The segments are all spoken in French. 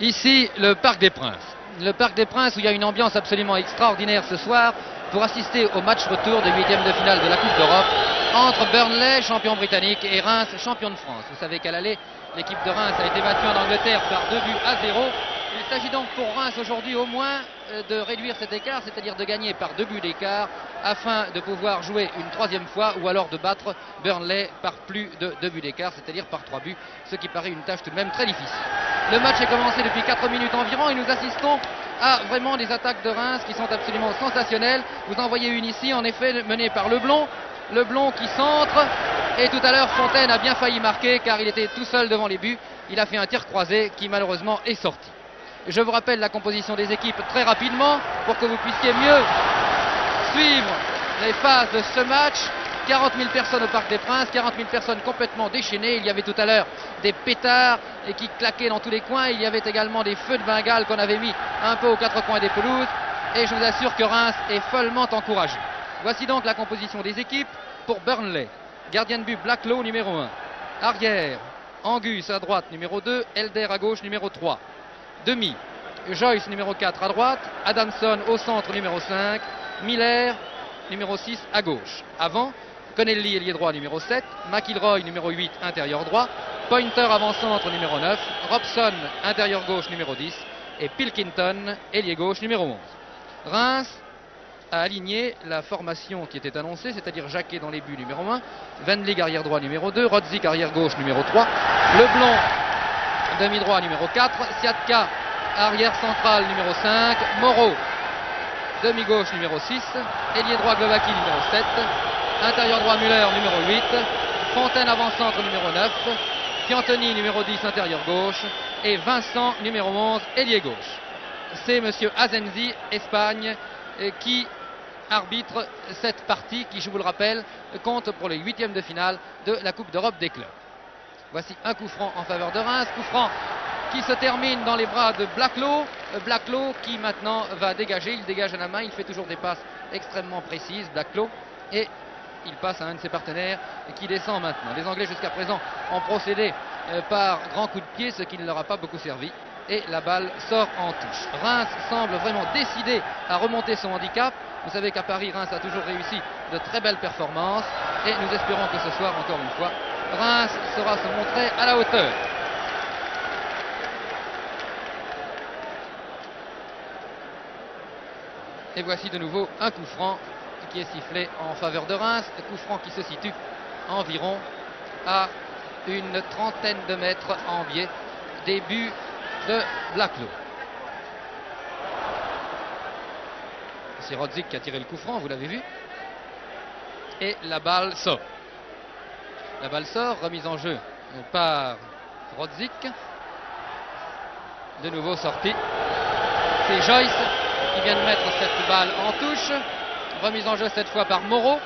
Ici, le Parc des Princes. Le Parc des Princes où il y a une ambiance absolument extraordinaire ce soir pour assister au match retour de huitième de finale de la Coupe d'Europe entre Burnley, champion britannique, et Reims, champion de France. Vous savez qu'à l'aller, l'équipe de Reims a été battue en Angleterre par 2-0. Il s'agit donc pour Reims aujourd'hui au moins de réduire cet écart, c'est-à-dire de gagner par 2 buts d'écart afin de pouvoir jouer une troisième fois ou alors de battre Burnley par plus de 2 buts d'écart, c'est-à-dire par 3 buts, ce qui paraît une tâche tout de même très difficile. Le match est commencé depuis 4 minutes environ et nous assistons à vraiment des attaques de Reims qui sont absolument sensationnelles. Vous en voyez une ici, en effet, menée par Leblond. Leblond qui centre, et tout à l'heure Fontaine a bien failli marquer car il était tout seul devant les buts. Il a fait un tir croisé qui malheureusement est sorti. Je vous rappelle la composition des équipes très rapidement pour que vous puissiez mieux suivre les phases de ce match. 40 000 personnes au Parc des Princes, 40 000 personnes complètement déchaînées. Il y avait tout à l'heure des pétards qui claquaient dans tous les coins. Il y avait également des feux de Bengale qu'on avait mis un peu aux quatre coins des pelouses. Et je vous assure que Reims est follement encouragé. Voici donc la composition des équipes pour Burnley. Gardien de but Blacklow numéro 1. Arrière, Angus à droite numéro 2. Elder à gauche numéro 3. Demi, Joyce numéro 4 à droite. Adamson au centre numéro 5. Miller numéro 6 à gauche. Avant, Connelly ailier droit numéro 7. McIlroy numéro 8 intérieur droit. Pointer avant-centre numéro 9. Robson intérieur gauche numéro 10. Et Pilkington ailier gauche numéro 11. Reims a aligné la formation qui était annoncée, c'est-à-dire Jacquet dans les buts numéro 1, Van Lig arrière droit numéro 2, Rodzik arrière gauche numéro 3, Leblond demi droit numéro 4, Siatka arrière central numéro 5, Moreau demi gauche numéro 6, ailier droit Glowacki numéro 7, intérieur droit Müller numéro 8, Fontaine avant-centre numéro 9, Piantoni numéro 10 intérieur gauche et Vincent numéro 11 ailier gauche. C'est monsieur Azenzi, Espagne, qui arbitre cette partie qui, je vous le rappelle, compte pour les huitièmes de finale de la Coupe d'Europe des clubs. Voici un coup franc en faveur de Reims, coup franc qui se termine dans les bras de Blacklow. Blacklow qui maintenant va dégager, il dégage à la main, il fait toujours des passes extrêmement précises, Blacklow, et il passe à un de ses partenaires qui descend maintenant. Les Anglais jusqu'à présent ont procédé par grands coups de pied, ce qui ne leur a pas beaucoup servi. Et la balle sort en touche. Reims semble vraiment décidé à remonter son handicap. Vous savez qu'à Paris, Reims a toujours réussi de très belles performances. Et nous espérons que ce soir, encore une fois, Reims saura se montrer à la hauteur. Et voici de nouveau un coup franc qui est sifflé en faveur de Reims. Un coup franc qui se situe environ à une trentaine de mètres en biais des buts de Blacklow. C'est Rodzik qui a tiré le coup franc, vous l'avez vu. Et la balle sort. La balle sort, remise en jeu par Rodzik. De nouveau sortie. C'est Joyce qui vient de mettre cette balle en touche. Remise en jeu cette fois par Moreau.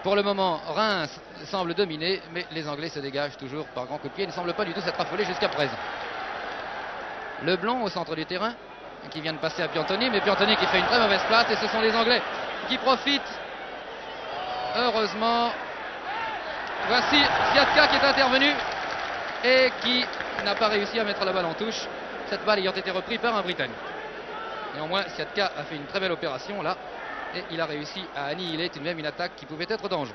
Pour le moment, Reims semble dominer, mais les Anglais se dégagent toujours par grands coups de pied. Ils ne semblent pas du tout s'être affolés jusqu'à présent. Leblond au centre du terrain, qui vient de passer à Piantoni, mais Piantoni qui fait une très mauvaise place, et ce sont les Anglais qui profitent. Heureusement, voici Siatka qui est intervenu et qui n'a pas réussi à mettre la balle en touche, cette balle ayant été reprise par un Britannique. Néanmoins, Siatka a fait une très belle opération là. Et il a réussi à annihiler tout de même une attaque qui pouvait être dangereuse.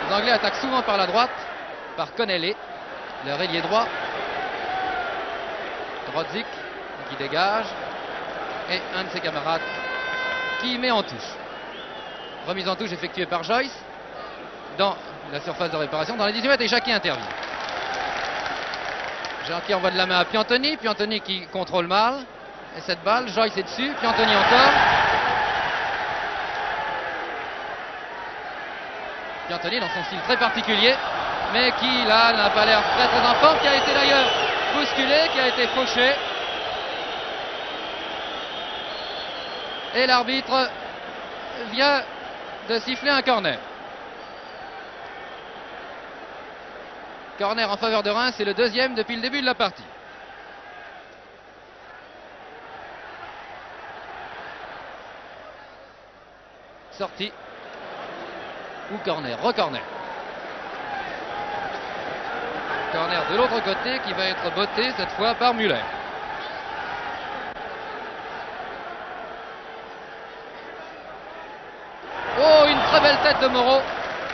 Les Anglais attaquent souvent par la droite, par Connelly, leur ailier droit. Rodzik qui dégage. Et un de ses camarades qui met en touche. Remise en touche effectuée par Joyce dans la surface de réparation, dans les 18 mètres, et Jacquet intervient. Jacquet envoie de la main à Piantoni. Piantoni qui contrôle mal. Et cette balle, Joyce est dessus, Piantoni encore. Piantoni dans son style très particulier, mais qui là n'a pas l'air très en forme, qui a été d'ailleurs bousculé, qui a été fauché. Et l'arbitre vient de siffler un corner. Corner en faveur de Reims, c'est le deuxième depuis le début de la partie. Sortie ou corner, recorner. Corner de l'autre côté qui va être botté cette fois par Müller. Oh, une très belle tête de Moreau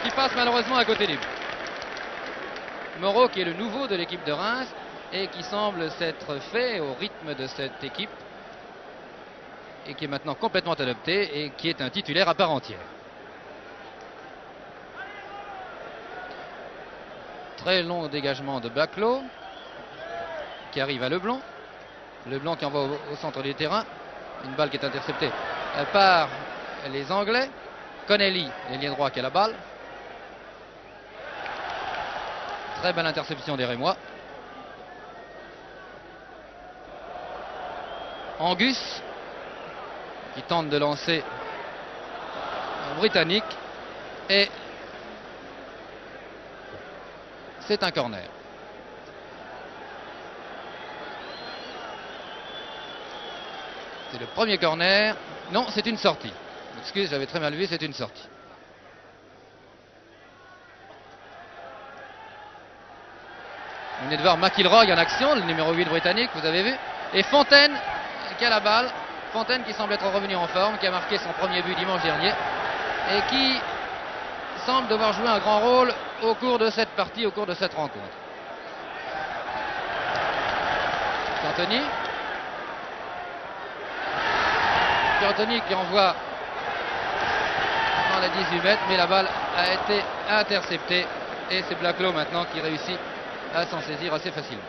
qui passe malheureusement à côté du but. Moreau qui est le nouveau de l'équipe de Reims et qui semble s'être fait au rythme de cette équipe et qui est maintenant complètement adopté et qui est un titulaire à part entière. Très long dégagement de Baclo qui arrive à Leblanc. Leblanc qui envoie au centre du terrain. Une balle qui est interceptée par les Anglais. Connelly, l'ailier droit qui a la balle. Très belle interception des Rémois. Angus qui tente de lancer un Britannique et c'est un corner. C'est le premier corner. Non, c'est une sortie. Excuse, j'avais très mal vu, c'est une sortie. Vous venez de voir McIlroy en action, le numéro 8 britannique, vous avez vu. Et Fontaine qui a la balle. Fontaine qui semble être revenu en forme, qui a marqué son premier but dimanche dernier. Et qui semble devoir jouer un grand rôle au cours de cette partie, au cours de cette rencontre. Anthony. Anthony qui envoie dans la 18 mètres, mais la balle a été interceptée. Et c'est Baclo maintenant qui réussit à s'en saisir assez facilement.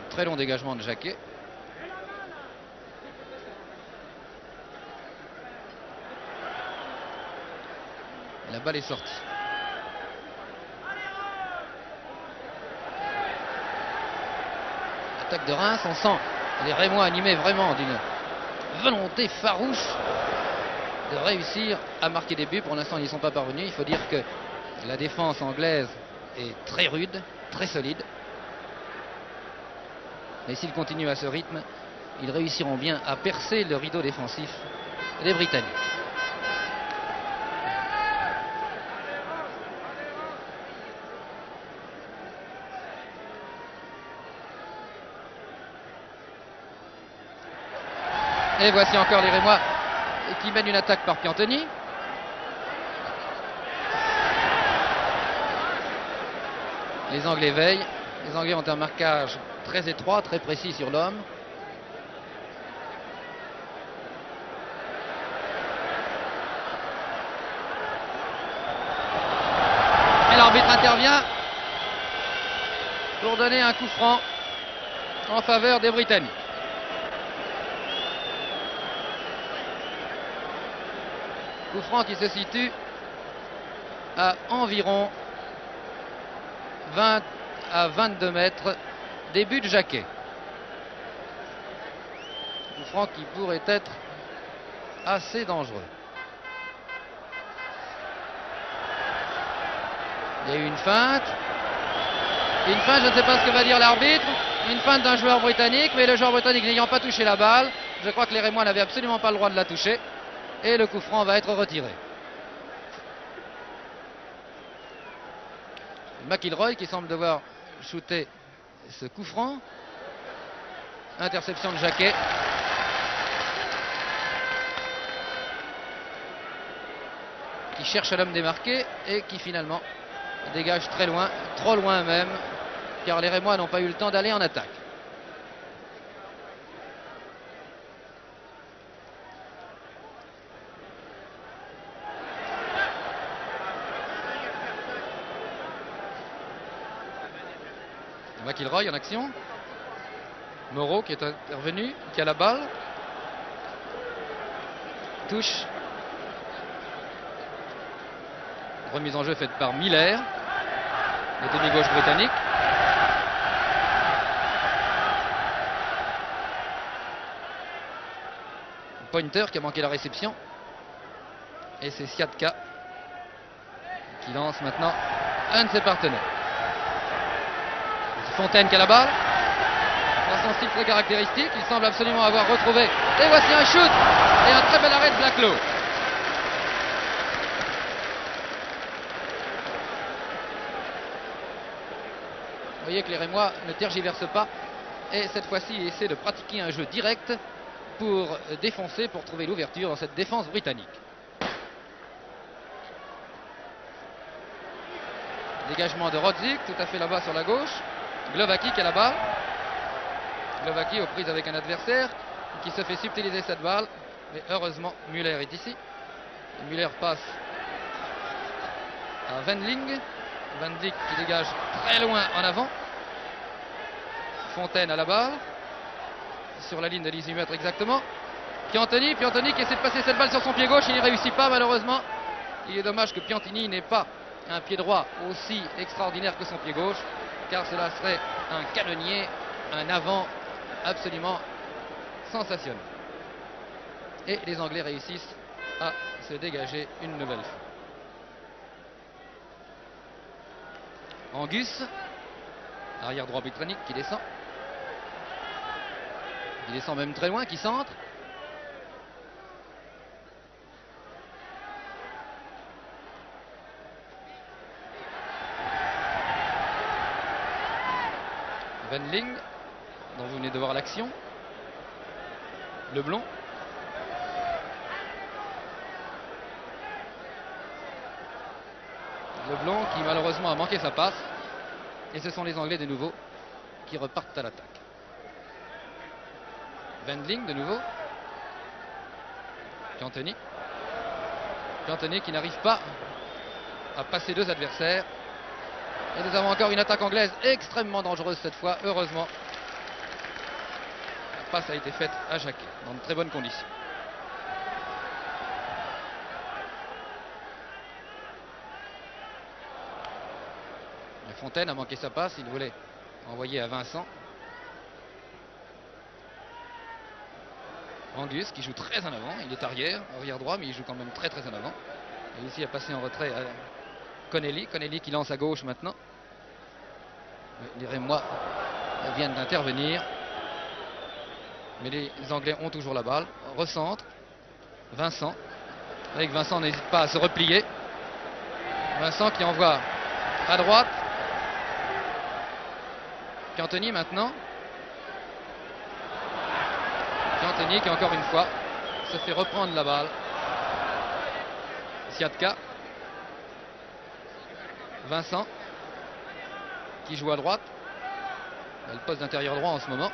Très long dégagement de Jacquet. La balle est sortie. Attaque de Reims, on sent les Rémois animés vraiment d'une volonté farouche de réussir à marquer des buts. Pour l'instant, ils n'y sont pas parvenus. Il faut dire que la défense anglaise est très rude, très solide. Mais s'ils continuent à ce rythme, ils réussiront bien à percer le rideau défensif des Britanniques. Et voici encore les Rémois qui mènent une attaque par Piantoni. Les Anglais veillent. Les Anglais ont un marquage très étroit, très précis sur l'homme. Et l'arbitre intervient pour donner un coup franc en faveur des Britanniques. Coup franc qui se situe à environ 20 à 22 mètres des buts de Jacquet. Coup franc qui pourrait être assez dangereux. Il y a eu une feinte. Une feinte, je ne sais pas ce que va dire l'arbitre. Une feinte d'un joueur britannique, mais le joueur britannique n'ayant pas touché la balle, je crois que les Rémois n'avaient absolument pas le droit de la toucher. Et le coup franc va être retiré. McIlroy qui semble devoir shooter ce coup franc. Interception de Jacquet. Qui cherche à l'homme démarqué et qui finalement dégage très loin, trop loin même, car les Rémois n'ont pas eu le temps d'aller en attaque. McIlroy en action. Moreau qui est intervenu, qui a la balle. Touche. Remise en jeu faite par Miller, le demi-gauche britannique. Pointer qui a manqué la réception. Et c'est Siatka qui lance maintenant un de ses partenaires. Fontaine qui a la balle. son style très caractéristique. Il semble absolument avoir retrouvé. Et voici un shoot et un très bel arrêt de Blacklow. Vous voyez que les Rémois ne tergiversent pas et cette fois-ci essaient de pratiquer un jeu direct pour défoncer, pour trouver l'ouverture dans cette défense britannique. Dégagement de Rodzik, tout à fait là-bas sur la gauche. Glowacki qui est là-bas. Glowacki aux prises avec un adversaire qui se fait subtiliser cette balle. Mais heureusement, Müller est ici. Et Müller passe à Wendling. Wendling qui dégage très loin en avant. Fontaine à la balle. Sur la ligne de 18 mètres exactement. Piantini qui essaie de passer cette balle sur son pied gauche. Il n'y réussit pas malheureusement. Il est dommage que Piantini n'ait pas un pied droit aussi extraordinaire que son pied gauche, car cela serait un canonnier, un avant absolument sensationnel. Et les Anglais réussissent à se dégager une nouvelle fois. Angus, arrière droit britannique qui descend. Il descend même très loin, qui centre. Wendling, dont vous venez de voir l'action. Leblond. Leblond qui malheureusement a manqué sa passe. Et ce sont les Anglais de nouveau qui repartent à l'attaque. Wendling de nouveau. Piantini. Piantini qui n'arrive pas à passer deux adversaires. Et nous avons encore une attaque anglaise extrêmement dangereuse cette fois, heureusement. La passe a été faite à Jacquet, dans de très bonnes conditions. Fontaine a manqué sa passe, il voulait envoyer à Vincent. Angus qui joue très en avant, il est arrière droit, mais il joue quand même très en avant. Et ici a passé en retrait à Connelly qui lance à gauche maintenant. Les Rémois viennent d'intervenir. Mais les Anglais ont toujours la balle. Recentre. Vincent. Avec Vincent n'hésite pas à se replier. Vincent qui envoie à droite. Piantini maintenant. Piantini qui encore une fois se fait reprendre la balle. Siatka. Vincent qui joue à droite. Il a le poste d'intérieur droit en ce moment.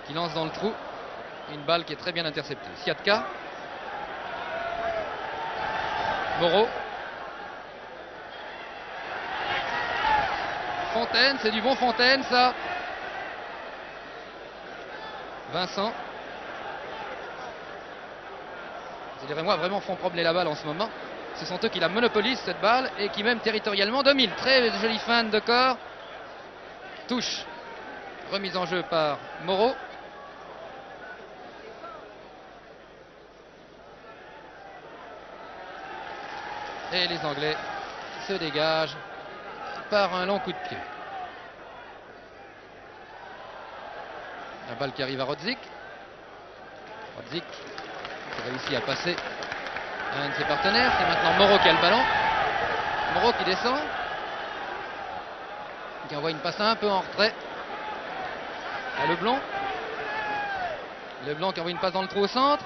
Qui lance dans le trou. Une balle qui est très bien interceptée. Siatka. Moreau. Fontaine, c'est du bon Fontaine ça. Vincent. Les Rémois vraiment font promener la balle en ce moment. Ce sont eux qui la monopolisent cette balle et qui même territorialement dominent. Très jolie feinte de corps. Touche. Remise en jeu par Moreau. Et les Anglais se dégagent par un long coup de pied. La balle qui arrive à Rodzik. Rodzik qui réussit à passer à un de ses partenaires. C'est maintenant Moreau qui a le ballon. Moreau qui descend. Qui envoie une passe un peu en retrait à Leblond. Leblond qui envoie une passe dans le trou au centre.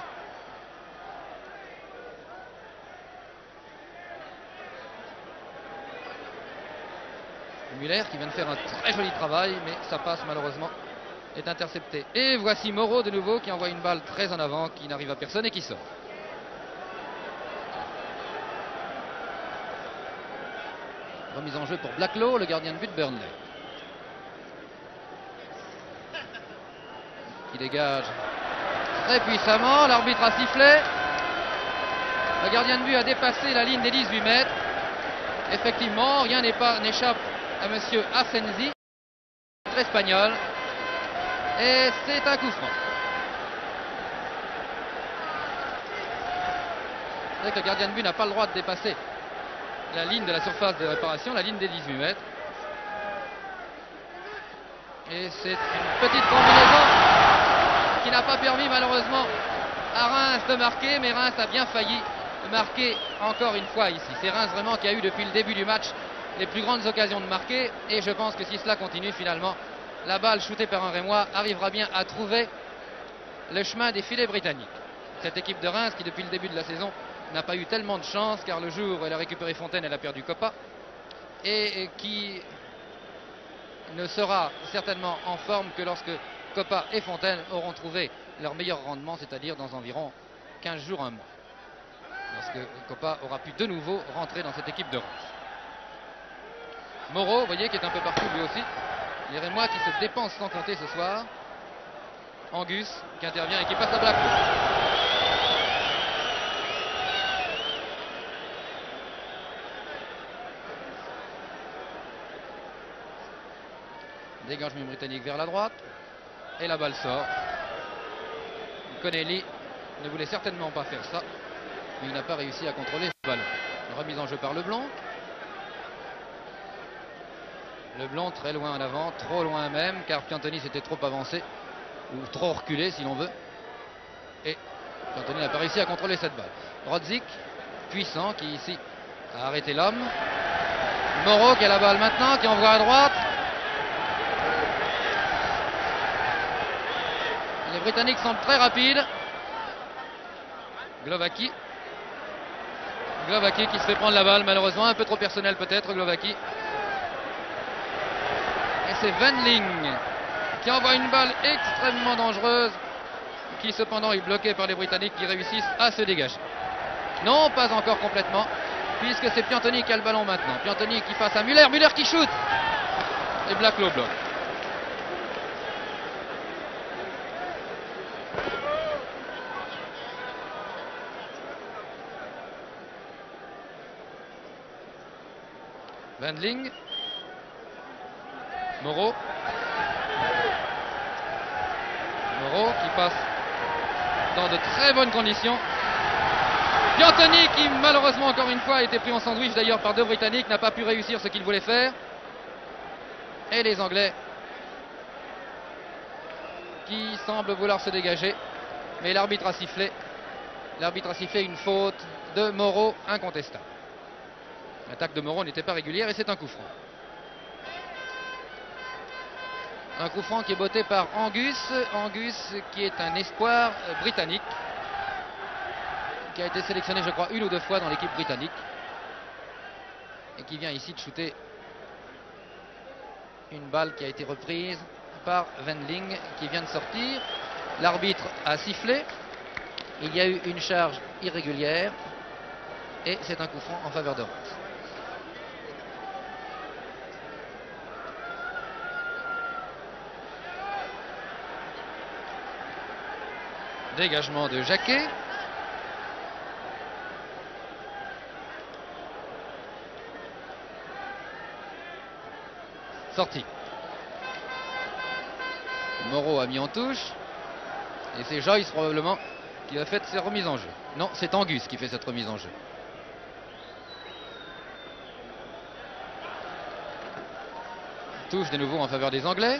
Müller qui vient de faire un très joli travail, mais sa passe malheureusement est interceptée. Et voici Moreau de nouveau qui envoie une balle très en avant, qui n'arrive à personne et qui sort. Remise en jeu pour Blacklow, le gardien de but de Burnley. Qui dégage très puissamment, l'arbitre a sifflé. Le gardien de but a dépassé la ligne des 18 mètres. Effectivement, rien n'échappe à monsieur Asensi, espagnol, et c'est un coup franc. C'est vrai que le gardien de but n'a pas le droit de dépasser la ligne de la surface de réparation, la ligne des 18 mètres. Et c'est une petite combinaison qui n'a pas permis malheureusement à Reims de marquer, mais Reims a bien failli marquer encore une fois ici. C'est Reims vraiment qui a eu depuis le début du match les plus grandes occasions de marquer, et je pense que si cela continue, finalement la balle shootée par un Rémois arrivera bien à trouver le chemin des filets britanniques. Cette équipe de Reims qui depuis le début de la saison n'a pas eu tellement de chance, car le jour où elle a récupéré Fontaine, elle a perdu Copa, et qui ne sera certainement en forme que lorsque Copa et Fontaine auront trouvé leur meilleur rendement, c'est-à-dire dans environ 15 jours, un mois, lorsque Copa aura pu de nouveau rentrer dans cette équipe de Reims. Moreau, vous voyez, qui est un peu partout lui aussi. Les Rémois qui se dépensent sans compter ce soir. Angus qui intervient et qui passe à Blackpool. Dégagement britannique vers la droite. Et la balle sort. Connelly ne voulait certainement pas faire ça, mais il n'a pas réussi à contrôler ce ballon. Remise en jeu par Leblanc. Leblanc très loin en avant, trop loin même, car Piantoni s'était trop avancé, ou trop reculé si l'on veut. Et Piantoni n'a pas réussi à contrôler cette balle. Rodzik, puissant, qui ici a arrêté l'homme. Moreau qui a la balle maintenant, qui envoie à droite. Les Britanniques semblent très rapides. Glovaki. Glovaki qui se fait prendre la balle, malheureusement, un peu trop personnel peut-être, Glovaki. Et c'est Wendling qui envoie une balle extrêmement dangereuse, qui cependant est bloquée par les Britanniques qui réussissent à se dégager. Non, pas encore complètement, puisque c'est Piantoni qui a le ballon maintenant. Piantoni qui passe à Müller, Müller qui shoot. Et Blacklow bloque. Wendling. Moreau. Moreau qui passe dans de très bonnes conditions. Piantoni qui malheureusement encore une fois a été pris en sandwich d'ailleurs par deux Britanniques, n'a pas pu réussir ce qu'il voulait faire. Et les Anglais qui semblent vouloir se dégager, mais l'arbitre a sifflé. L'arbitre a sifflé une faute de Moreau incontestable. L'attaque de Moreau n'était pas régulière et c'est un coup franc. Un coup franc qui est botté par Angus. Angus qui est un espoir britannique, qui a été sélectionné je crois une ou deux fois dans l'équipe britannique, et qui vient ici de shooter une balle qui a été reprise par Wendling qui vient de sortir. L'arbitre a sifflé. Il y a eu une charge irrégulière et c'est un coup franc en faveur de Reims. Dégagement de Jacquet. Sortie. Moreau a mis en touche. Et c'est Joyce probablement qui a fait cette remise en jeu. Non, c'est Angus qui fait cette remise en jeu. Touche de nouveau en faveur des Anglais.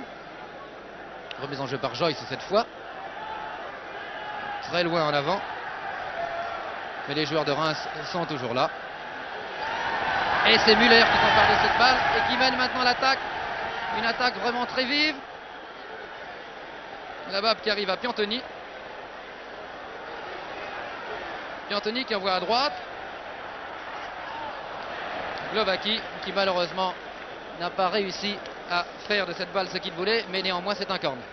Remise en jeu par Joyce cette fois. Très loin en avant. Mais les joueurs de Reims sont toujours là. Et c'est Müller qui s'empare de cette balle et qui mène maintenant l'attaque. Une attaque vraiment très vive. La balle qui arrive à Piantoni. Piantoni qui envoie à droite. Glovaki qui malheureusement n'a pas réussi à faire de cette balle ce qu'il voulait, mais néanmoins c'est un corner.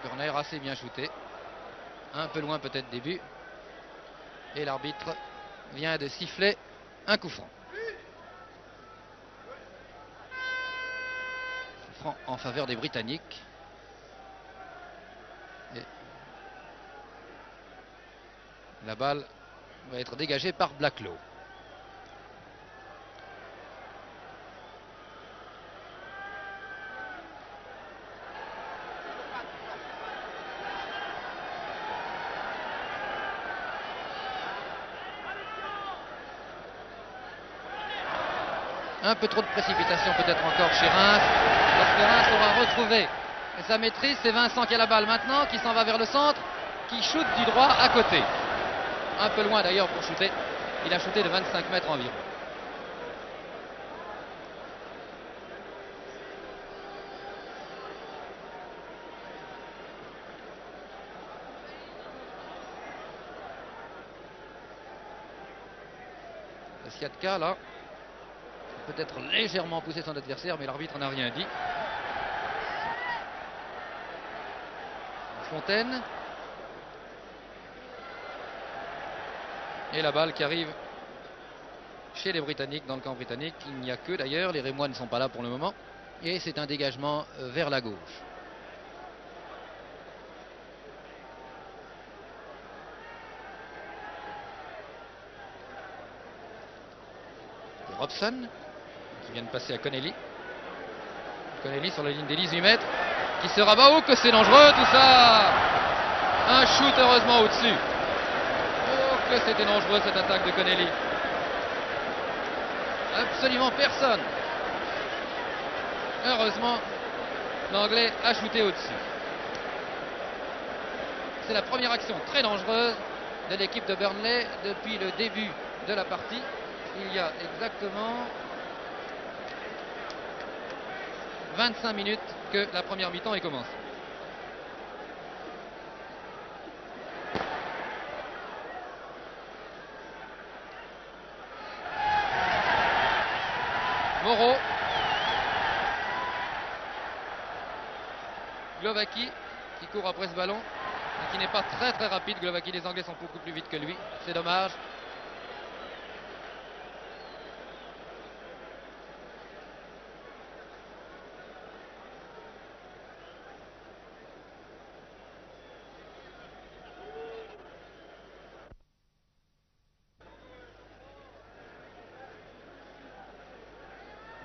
Corner assez bien shooté. Un peu loin peut-être début. Et l'arbitre vient de siffler un coup franc. Coup franc en faveur des Britanniques. Et la balle va être dégagée par Blacklow. Un peu trop de précipitation peut-être encore chez Reims. Lorsque Reims aura retrouvé sa maîtrise, c'est Vincent qui a la balle maintenant, qui s'en va vers le centre, qui shoot du droit à côté. Un peu loin d'ailleurs pour shooter. Il a shooté de 25 mètres environ. Le Siatka là peut-être légèrement poussé son adversaire, mais l'arbitre n'a rien dit. Fontaine. Et la balle qui arrive chez les Britanniques, dans le camp britannique. Il n'y a que d'ailleurs, les Rémois ne sont pas là pour le moment. Et c'est un dégagement vers la gauche. Robson qui vient de passer à Connelly. Connelly sur la ligne des 18 mètres qui se rabat. Oh que c'est dangereux tout ça. Un shoot heureusement au-dessus. Oh que c'était dangereux cette attaque de Connelly. Absolument personne. Heureusement l'Anglais a shooté au-dessus. C'est la première action très dangereuse de l'équipe de Burnley depuis le début de la partie. Il y a exactement 25 minutes que la première mi-temps est commencée. Moreau. Glowacki qui court après ce ballon et qui n'est pas très rapide. Glowacki, les Anglais sont beaucoup plus vite que lui. C'est dommage.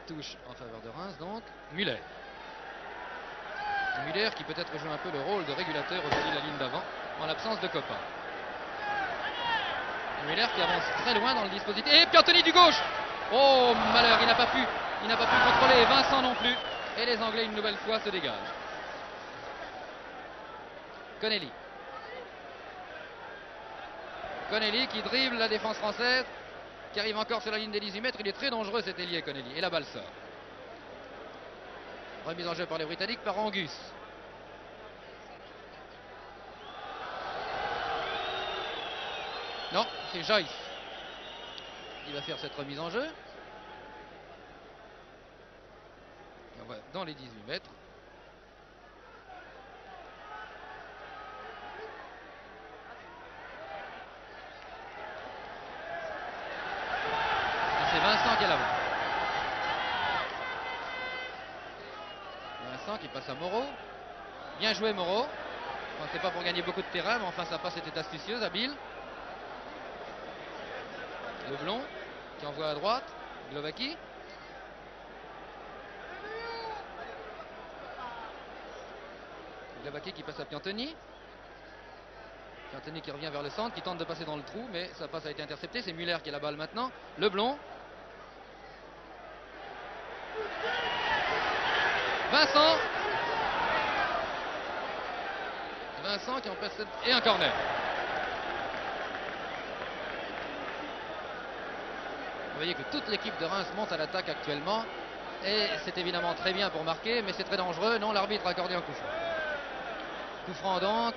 Touche en faveur de Reims donc. Müller. Müller qui peut-être joue un peu le rôle de régulateur au-dessus de la ligne d'avant en l'absence de Copain. Müller qui avance très loin dans le dispositif. Et Piantoni du gauche. Oh malheur, il n'a pas pu contrôler. Vincent non plus. Et les Anglais une nouvelle fois se dégagent. Connelly. Connelly qui dribble la défense française, qui arrive encore sur la ligne des 18 mètres. Il est très dangereux cet ailier Connelly. Et la balle sort. Remise en jeu par les Britanniques par Angus. Non, c'est Joyce. Il va faire cette remise en jeu. On va dans les 18 mètres. C'est Vincent qui est là-bas. Vincent qui passe à Moreau. Bien joué Moreau. Enfin, c'est pas pour gagner beaucoup de terrain, mais enfin sa passe était astucieuse, habile. Leblond qui envoie à droite. Glowacki. Glowacki qui passe à Piantoni. Piantoni qui revient vers le centre, qui tente de passer dans le trou, mais sa passe a été interceptée. C'est Müller qui a la balle maintenant. Leblond. Vincent. Vincent qui en passe et un corner. Vous voyez que toute l'équipe de Reims monte à l'attaque actuellement. Et c'est évidemment très bien pour marquer, mais c'est très dangereux. Non, l'arbitre a accordé un coup franc. Coup franc donc.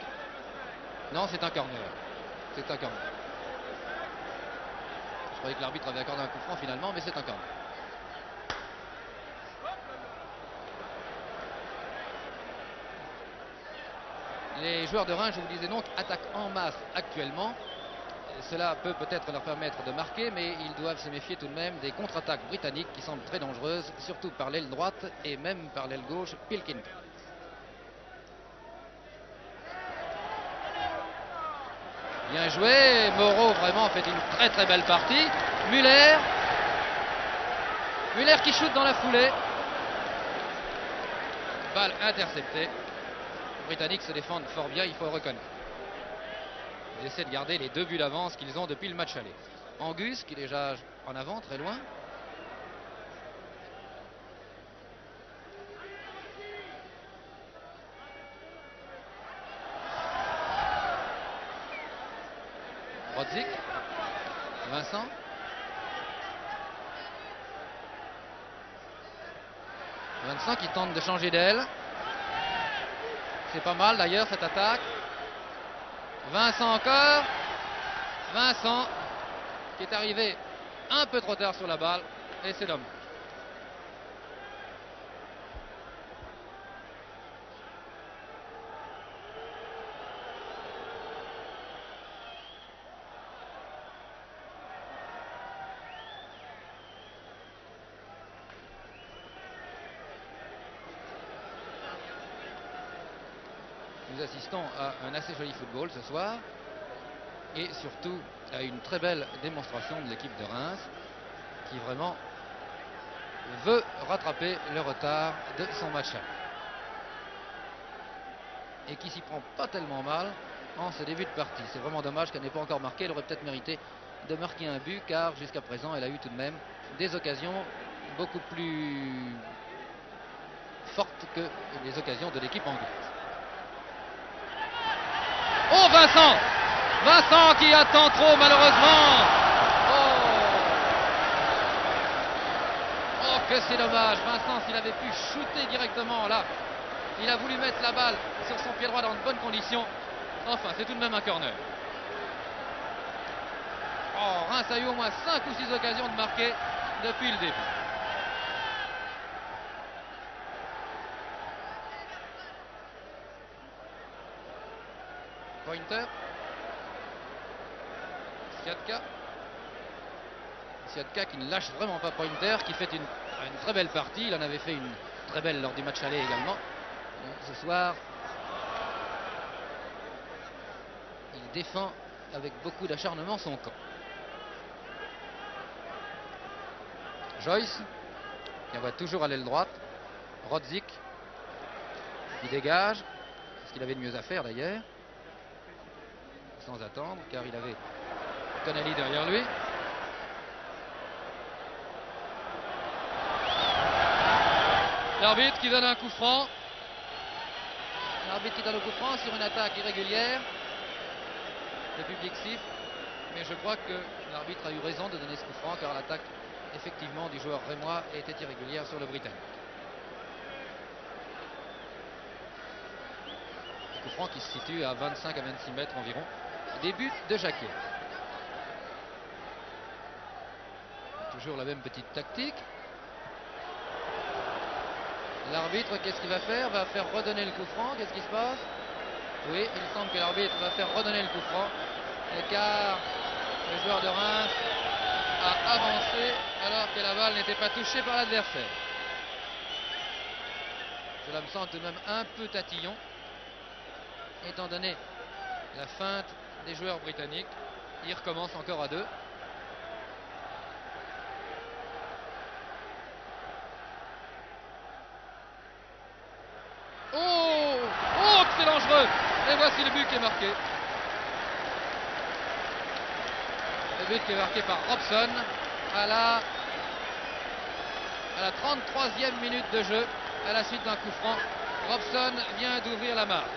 Non, c'est un corner. C'est un corner. Je croyais que l'arbitre avait accordé un coup franc finalement, mais c'est un corner. Les joueurs de Reims, je vous disais donc, attaquent en masse actuellement. Cela peut peut-être leur permettre de marquer, mais ils doivent se méfier tout de même des contre-attaques britanniques qui semblent très dangereuses, surtout par l'aile droite et même par l'aile gauche, Pilkington. Bien joué, Moreau vraiment fait une très belle partie. Müller qui shoot dans la foulée. Balle interceptée. Les Britanniques se défendent fort bien, il faut le reconnaître. Ils essaient de garder les 2 buts d'avance qu'ils ont depuis le match aller. Angus qui est déjà en avant, très loin. Rodzik. Vincent. Vincent qui tente de changer d'aile. C'est pas mal d'ailleurs cette attaque. Vincent encore. Vincent qui est arrivé un peu trop tard sur la balle. Et c'est dommage. Nous assistons à un assez joli football ce soir et surtout à une très belle démonstration de l'équipe de Reims qui vraiment veut rattraper le retard de son match et qui s'y prend pas tellement mal en ce début de partie. C'est vraiment dommage qu'elle n'ait pas encore marqué. Elle aurait peut-être mérité de marquer un but car jusqu'à présent elle a eu tout de même des occasions beaucoup plus fortes que les occasions de l'équipe anglaise. Oh Vincent! Vincent qui attend trop malheureusement. Oh que c'est dommage. Vincent, s'il avait pu shooter directement là, il a voulu mettre la balle sur son pied droit dans de bonnes conditions. Enfin, c'est tout de même un corner. Oh, Reims a eu au moins 5 ou 6 occasions de marquer depuis le début. Pointer. Siatka qui ne lâche vraiment pas Pointer, qui fait une très belle partie. Il en avait fait une très belle lors du match aller également. Ce soir, il défend avec beaucoup d'acharnement son camp. Joyce qui envoie toujours à l'aile droite. Rodzik qui dégage. Ce qu'il avait de mieux à faire d'ailleurs. Sans attendre car il avait Tonali derrière lui. L'arbitre qui donne un coup franc. L'arbitre qui donne le coup franc sur une attaque irrégulière. Le public siffle. Mais je crois que l'arbitre a eu raison de donner ce coup franc car l'attaque effectivement du joueur rémois était irrégulière sur le Britannique. Le coup franc qui se situe à 25 à 26 mètres environ. Début de Jacquier. Toujours la même petite tactique. L'arbitre, qu'est-ce qu'il va faire? Va faire redonner le coup franc. Qu'est-ce qui se passe? Oui, il semble que l'arbitre va faire redonner le coup franc. Car le joueur de Reims a avancé alors que la balle n'était pas touchée par l'adversaire. Cela me semble tout de même un peu tatillon, étant donné la feinte des joueurs britanniques. Il recommence encore à 2. Oh, que c'est dangereux! Et voici le but qui est marqué. Le but qui est marqué par Robson à la 33e minute de jeu, à la suite d'un coup franc. Robson vient d'ouvrir la marque.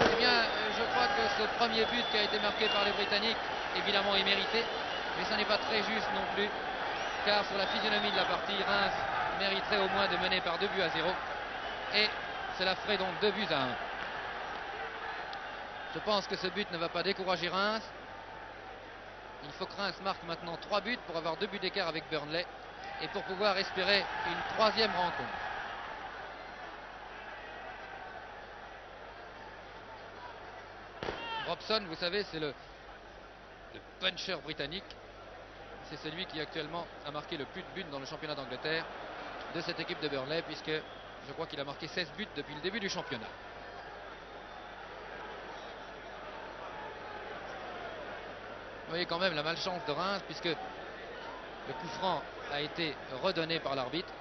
Eh bien, je crois que ce premier but qui a été marqué par les Britanniques, évidemment, est mérité. Mais ce n'est pas très juste non plus, car sur la physionomie de la partie, Reims mériterait au moins de mener par 2-0. Et cela ferait donc 2-1. Je pense que ce but ne va pas décourager Reims. Il faut que Reims marque maintenant 3 buts pour avoir 2 buts d'écart avec Burnley et pour pouvoir espérer une 3e rencontre. Robson, vous savez, c'est le puncher britannique. C'est celui qui actuellement a marqué le plus de buts dans le championnat d'Angleterre de cette équipe de Burnley, puisque je crois qu'il a marqué 16 buts depuis le début du championnat. Vous voyez quand même la malchance de Reims, puisque le coup franc a été redonné par l'arbitre.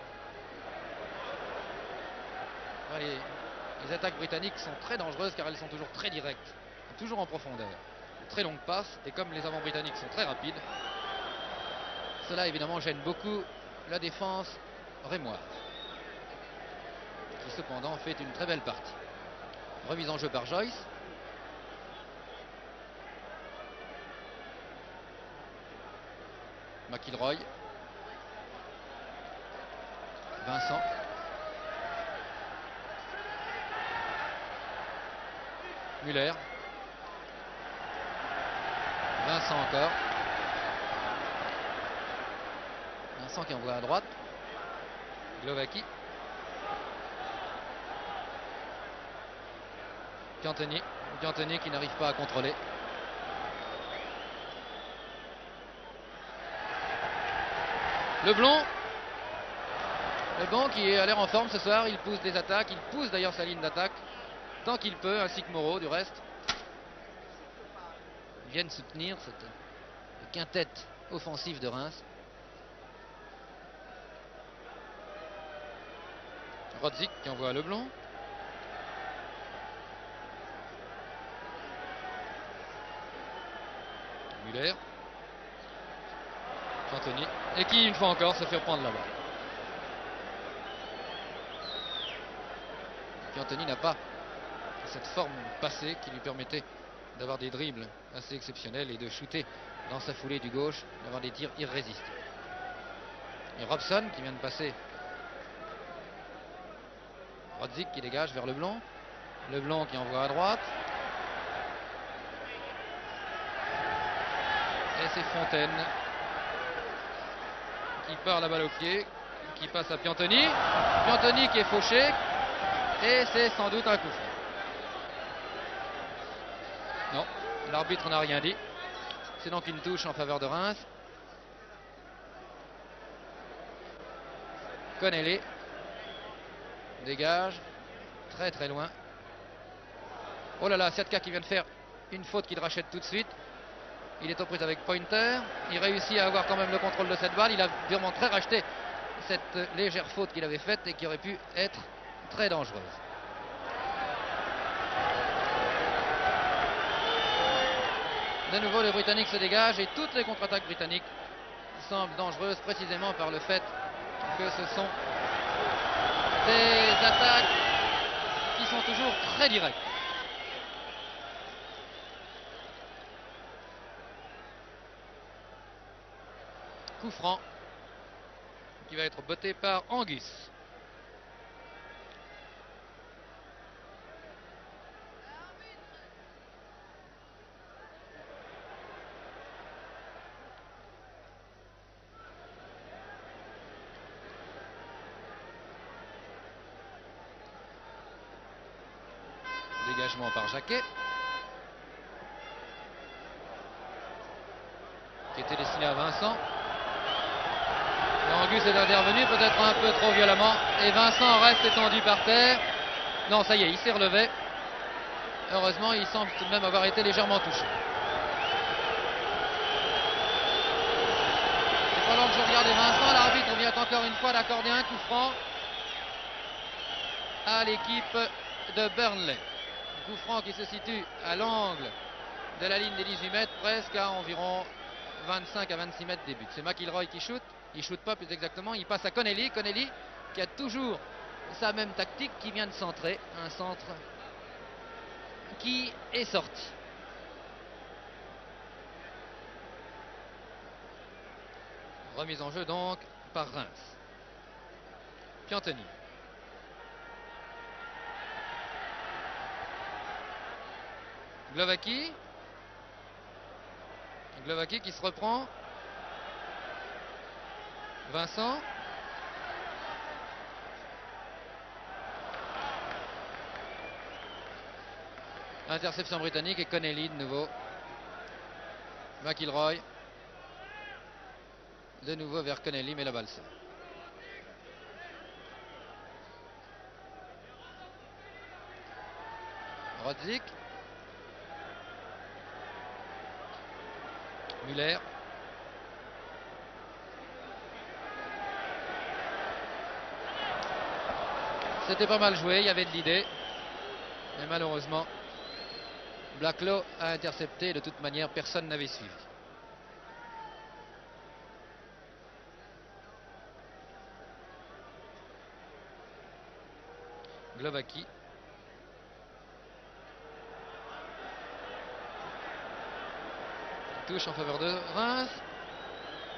Les attaques britanniques sont très dangereuses car elles sont toujours très directes, toujours en profondeur. De très longues passes, et comme les avants britanniques sont très rapides, cela évidemment gêne beaucoup la défense rémoise, qui cependant fait une très belle partie. Remise en jeu par Joyce. McIlroy. Vincent. Muller. Vincent encore. Vincent qui envoie à droite. Glovacki. Piantoni. Piantoni qui n'arrive pas à contrôler. Leblond. Leblond qui a l'air en forme ce soir. Il pousse des attaques. Il pousse d'ailleurs sa ligne d'attaque tant qu'il peut, ainsi que Moreau du reste. Ils viennent soutenir cette quintette offensive de Reims. Rodzik qui envoie à Leblond. Muller. Piantoni. Et qui, une fois encore, se fait reprendre la balle. Piantoni n'a pas cette forme passée qui lui permettait d'avoir des dribbles assez exceptionnels et de shooter dans sa foulée du gauche, d'avoir des tirs irrésistibles. Et Robson qui vient de passer. Rodzik qui dégage vers Leblond. Leblond qui envoie à droite. Et c'est Fontaine qui part la balle au pied, qui passe à Piantoni. Piantoni qui est fauché. Et c'est sans doute un coup franc. Non, l'arbitre n'a rien dit. C'est donc une touche en faveur de Reims. Connelly dégage très très loin. Oh là là, Siatka qui vient de faire une faute qu'il rachète tout de suite. Il est aux prises avec Pointer. Il réussit à avoir quand même le contrôle de cette balle. Il a vraiment très racheté cette légère faute qu'il avait faite et qui aurait pu être très dangereuse. De nouveau, les Britanniques se dégagent et toutes les contre-attaques britanniques semblent dangereuses précisément par le fait que ce sont des attaques qui sont toujours très directes. Coup franc qui va être botté par Angus. Dégagement par Jacquet, qui était destiné à Vincent. Et Angus est intervenu peut-être un peu trop violemment et Vincent reste étendu par terre. Non, ça y est, il s'est relevé. Heureusement, il semble tout de même avoir été légèrement touché. Et pendant que je regardais Vincent, l'arbitre vient encore une fois d'accorder un coup franc à l'équipe de Burnley. Coup franc qui se situe à l'angle de la ligne des 18 mètres, presque à environ 25 à 26 mètres des buts. C'est McIlroy qui shoot. Il shoot pas plus exactement. Il passe à Connelly. Connelly qui a toujours sa même tactique, qui vient de centrer. Un centre qui est sorti. Remise en jeu donc par Reims. Piantoni. Glovacki. Glovacki qui se reprend. Vincent. Interception britannique et Connelly de nouveau. McIlroy. De nouveau vers Connelly, mais la balle sort. Rodzik. Muller. C'était pas mal joué, il y avait de l'idée. Mais malheureusement, Blacklow a intercepté. De toute manière, personne n'avait suivi. Glovacki. Touche en faveur de Reims.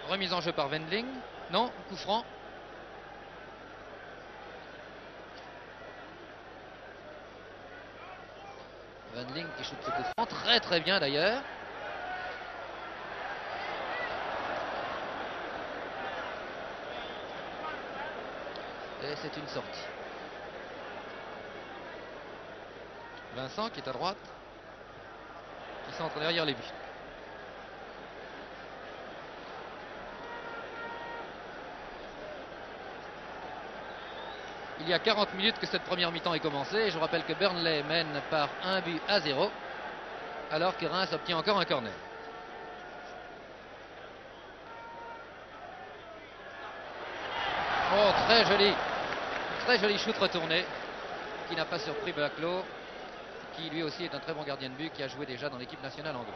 Remise en jeu par Wendling. Non, coup franc. Wendling qui shoot ce coup franc. Très très bien d'ailleurs. Et c'est une sortie. Vincent qui est à droite. Qui centre derrière les buts. Il y a 40 minutes que cette première mi-temps est commencée. Et je vous rappelle que Burnley mène par 1-0. Alors que Reims obtient encore un corner. Oh, très joli. Très joli shoot retourné. Qui n'a pas surpris Blacklaw. Qui lui aussi est un très bon gardien de but. Qui a joué déjà dans l'équipe nationale anglaise.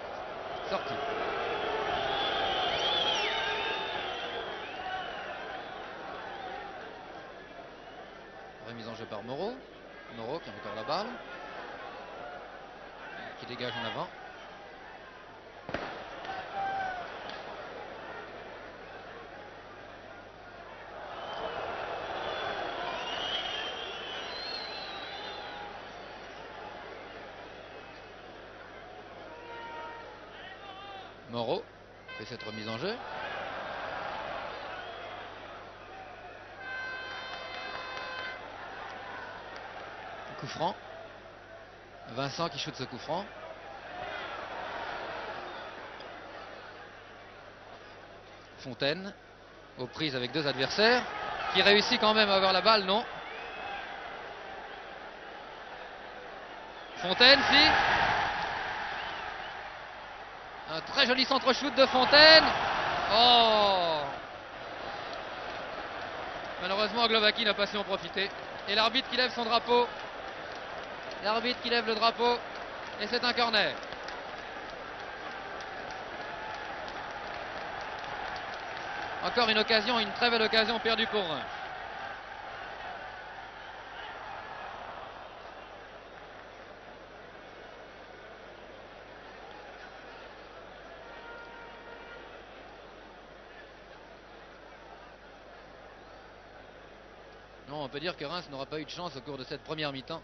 Sortie. Remise en jeu par Moreau. Moreau qui a encore la balle. Qui dégage en avant. Moreau fait cette remise en jeu. Coup franc. Vincent qui shoot ce coup franc. Fontaine aux prises avec deux adversaires. Qui réussit quand même à avoir la balle, non? Fontaine, si. Un très joli centre-shoot de Fontaine. Oh! Malheureusement, Glovaki n'a pas su en profiter. Et l'arbitre qui lève son drapeau. L'arbitre qui lève le drapeau. Et c'est un corner. Encore une occasion, une très belle occasion perdue pour Reims. Non, on peut dire que Reims n'aura pas eu de chance au cours de cette première mi-temps.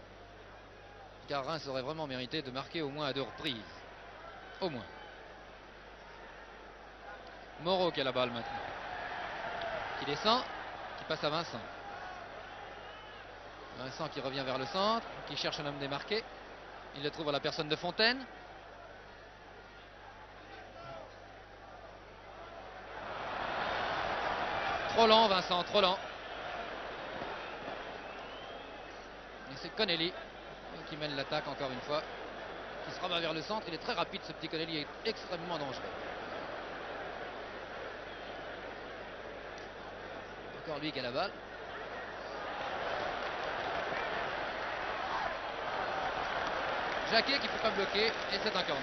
Car Reims aurait vraiment mérité de marquer au moins à 2 reprises. Au moins. Moreau qui a la balle maintenant. Qui descend, qui passe à Vincent. Vincent qui revient vers le centre, qui cherche un homme démarqué. Il le trouve à la personne de Fontaine. Trop lent Vincent, trop lent. Et c'est Connelly qui mène l'attaque encore une fois. Qui se rebat vers le centre. Il est très rapide ce petit Connelly, est extrêmement dangereux. Encore lui qui a la balle. Jacquet qui ne peut pas bloquer et c'est un corner.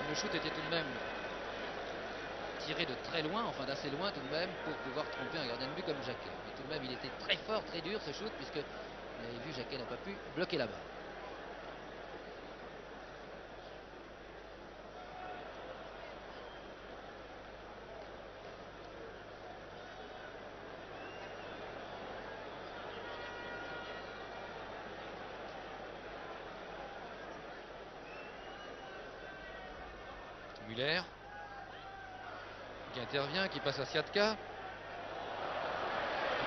Le shoot était tout de même tiré de très loin, enfin d'assez loin tout de même, pour pouvoir tromper un gardien de but comme Jacquet. Mais tout de même il était très fort, très dur ce shoot, puisque vous l'avez vu, Jacquet n'a pas pu bloquer la balle. Muller qui intervient, qui passe à Siatka.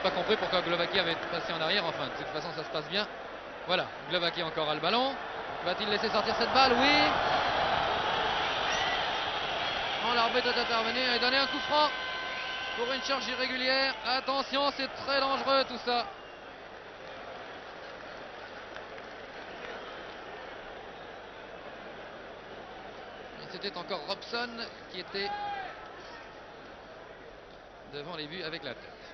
Pas compris pourquoi Glovaki avait passé en arrière. Enfin, de toute façon, ça se passe bien. Voilà, Glovaki encore a le ballon. Va-t-il laisser sortir cette balle? Oui. Non, l'arbitre est intervenu et donné un coup franc pour une charge irrégulière. Attention, c'est très dangereux tout ça. C'était encore Robson qui était devant les buts avec la tête.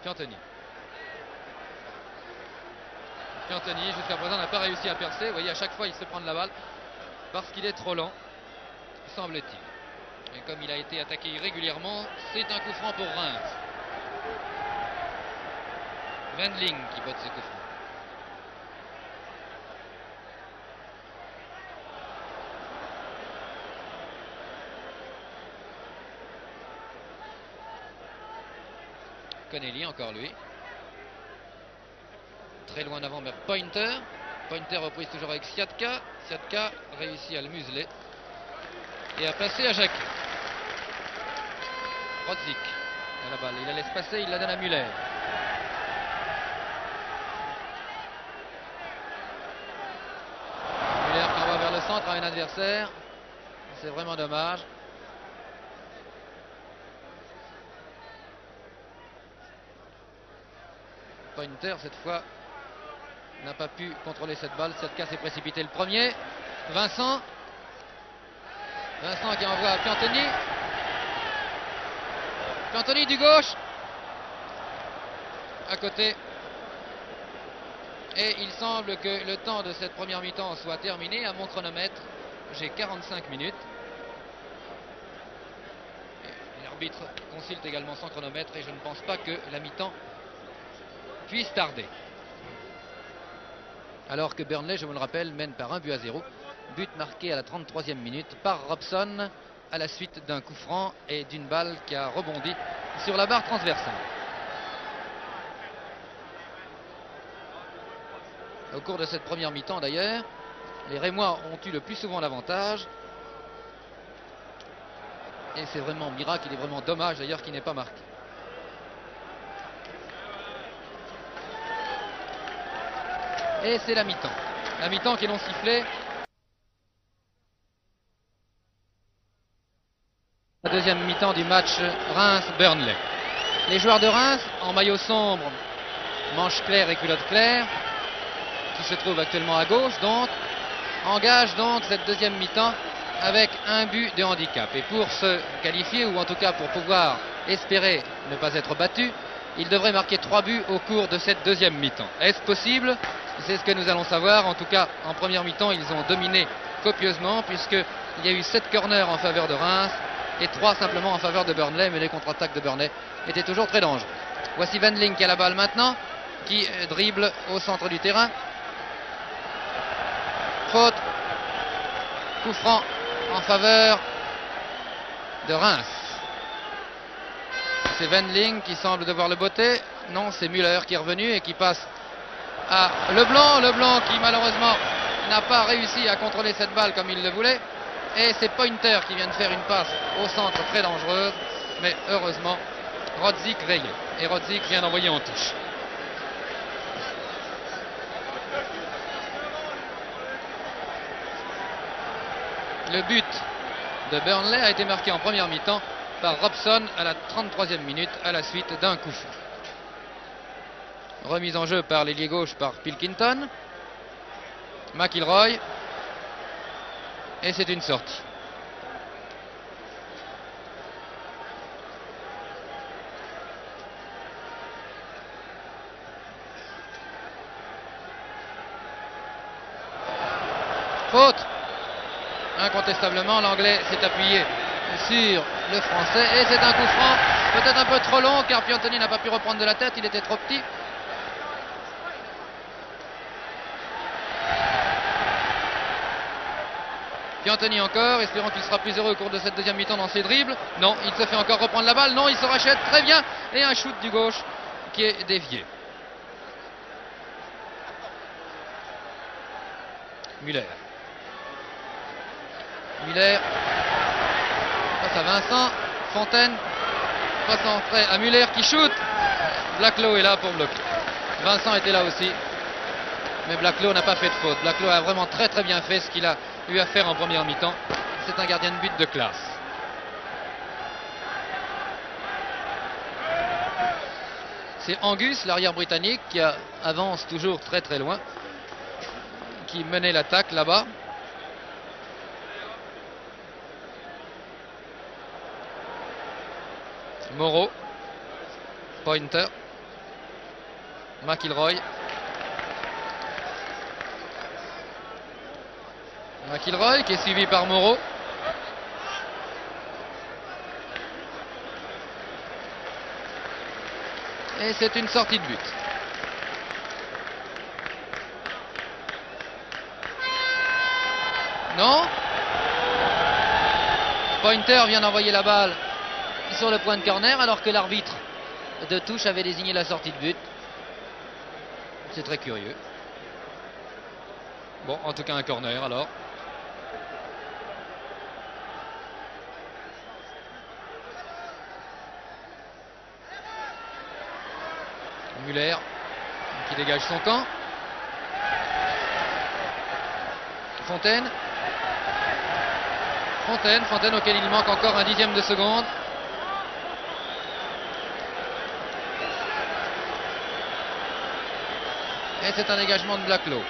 Piantoni. Piantoni, jusqu'à présent, n'a pas réussi à percer. Vous voyez, à chaque fois, il se prend de la balle parce qu'il est trop lent, semble-t-il. Et comme il a été attaqué irrégulièrement, c'est un coup franc pour Reims. Wendling qui botte ce coup franc. Connelly, encore lui. Très loin d'avant vers Pointer. Pointer reprise toujours avec Siatka. Siatka réussit à le museler et à passer à Jacquet. Rodzik à la balle, il la laisse passer, il la donne à Müller. Müller qui envoie vers le centre à un adversaire. C'est vraiment dommage. Pointer cette fois n'a pas pu contrôler cette balle. Siatka s'est précipité le premier. Vincent qui envoie à Piantoni. Piantoni du gauche. À côté. Et il semble que le temps de cette première mi-temps soit terminé. À mon chronomètre, j'ai 45 minutes. L'arbitre consulte également son chronomètre et je ne pense pas que la mi-temps puisse tarder. Alors que Burnley, je vous le rappelle, mène par 1-0. But marqué à la 33e minute par Robson à la suite d'un coup franc et d'une balle qui a rebondi sur la barre transversale. Au cours de cette première mi-temps d'ailleurs, les Rémois ont eu le plus souvent l'avantage. Et c'est vraiment miracle, il est vraiment dommage d'ailleurs qu'il n'ait pas marqué. Et c'est la mi-temps. La mi-temps qui l'ont sifflé. La deuxième mi-temps du match Reims-Burnley. Les joueurs de Reims, en maillot sombre, manches claires et culottes claires, qui se trouvent actuellement à gauche, donc, engagent donc cette deuxième mi-temps avec un but de handicap. Et pour se qualifier, ou en tout cas pour pouvoir espérer ne pas être battu, ils devraient marquer 3 buts au cours de cette deuxième mi-temps. Est-ce possible? C'est ce que nous allons savoir. En tout cas, en première mi-temps, ils ont dominé copieusement, puisqu'il y a eu 7 corners en faveur de Reims et 3 simplement en faveur de Burnley, mais les contre-attaques de Burnley étaient toujours très dangereuses. Voici Wendling qui a la balle maintenant, qui dribble au centre du terrain. Faute. Coup franc en faveur de Reims. C'est Wendling qui semble devoir le botter. Non, c'est Müller qui est revenu et qui passe à Leblanc. Leblanc qui malheureusement n'a pas réussi à contrôler cette balle comme il le voulait. Et c'est Pointer qui vient de faire une passe au centre très dangereuse. Mais heureusement, Rodzik veillait. Et Rodzik vient d'envoyer en touche. Le but de Burnley a été marqué en première mi-temps par Robson à la 33e minute à la suite d'un coup franc. Remise en jeu par l'ailier gauche par Pilkington. McIlroy. Et c'est une sortie. Faute. Incontestablement, l'anglais s'est appuyé sur le français. Et c'est un coup franc, peut-être un peu trop long, car Piantoni n'a pas pu reprendre de la tête, il était trop petit. Piantoni encore, espérons qu'il sera plus heureux au cours de cette deuxième mi-temps dans ses dribbles. Non, il se fait encore reprendre la balle. Non, il se rachète très bien. Et un shoot du gauche qui est dévié. Müller. Müller face à Vincent. Fontaine passe en trait à Müller qui shoot. Blacklow est là pour bloquer. Vincent était là aussi. Mais Blacklow n'a pas fait de faute. Blacklow a vraiment très très bien fait ce qu'il a eu à faire en première mi-temps. C'est un gardien de but de classe. C'est Angus, l'arrière britannique, qui avance toujours très très loin, qui menait l'attaque là-bas. Moreau, Pointer, McIlroy. McIlroy qui est suivi par Moreau. Et c'est une sortie de but. Non. Pointer vient d'envoyer la balle sur le point de corner alors que l'arbitre de touche avait désigné la sortie de but. C'est très curieux. Bon, en tout cas un corner alors. Muller qui dégage son camp. Fontaine auquel il manque encore un dixième de seconde. Et c'est un dégagement de Blacklot.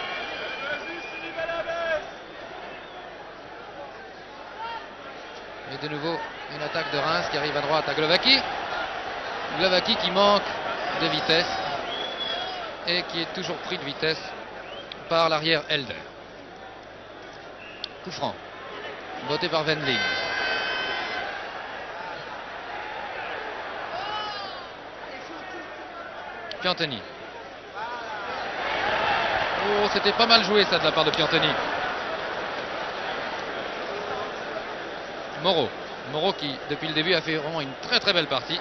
Et de nouveau une attaque de Reims qui arrive à droite à Glovaki. Glovaki qui manque de vitesse et qui est toujours pris de vitesse par l'arrière Elder. Coup franc, botté par Wendling. Piantoni. Oh, c'était pas mal joué ça de la part de Piantoni. Moreau qui depuis le début a fait vraiment une très très belle partie.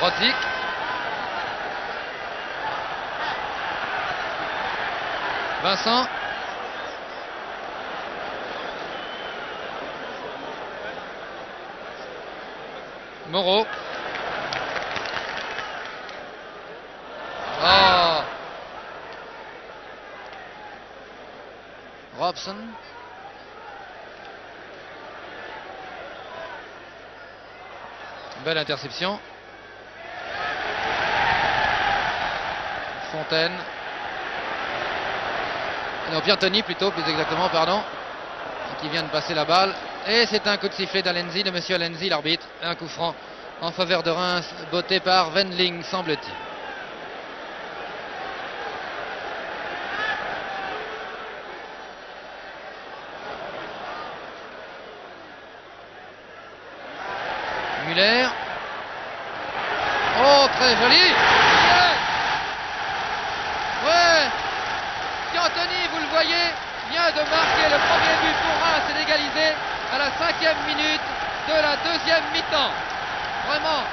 Rotzik. Vincent. Moreau. Oh. Robson. Belle interception. Fontaine. Non, Piantoni plutôt, plus exactement, pardon. Qui vient de passer la balle. Et c'est un coup de sifflet d'Alenzi, de monsieur Alenzi, l'arbitre. Un coup franc en faveur de Reims, botté par Wendling, semble-t-il. Muller. Oh, très joli. Ouais. Piantoni, vous le voyez, vient de marquer le premier but pour Reims et d'égaliser à la 5e minute de la deuxième mi-temps. Vraiment,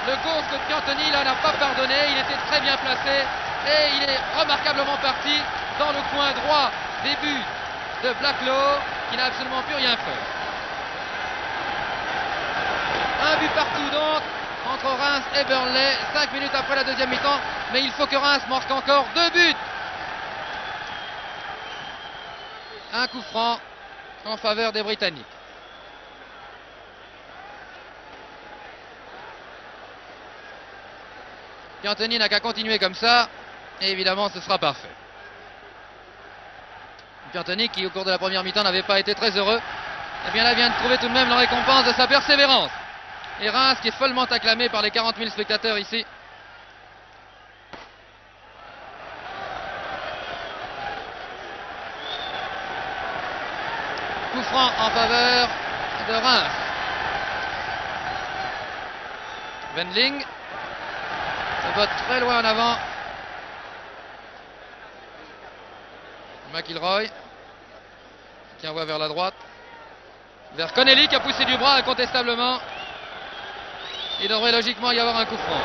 le gauche de Piantoni là n'a pas pardonné, il était très bien placé et il est remarquablement parti dans le coin droit des buts de Blacklot qui n'a absolument plus rien fait. Un but partout donc entre Reims et Burnley, 5 minutes après la deuxième mi-temps, mais il faut que Reims marque encore 2 buts. Un coup franc en faveur des Britanniques. Piantoni n'a qu'à continuer comme ça, et évidemment ce sera parfait. Piantoni qui au cours de la première mi-temps n'avait pas été très heureux, et bien là vient de trouver tout de même la récompense de sa persévérance. Et Reims qui est follement acclamé par les 40 000 spectateurs ici. Coup franc en faveur de Reims. Wendling se botte très loin en avant. McIlroy qui envoie vers la droite. Vers Connelly qui a poussé du bras incontestablement. Il devrait logiquement y avoir un coup franc.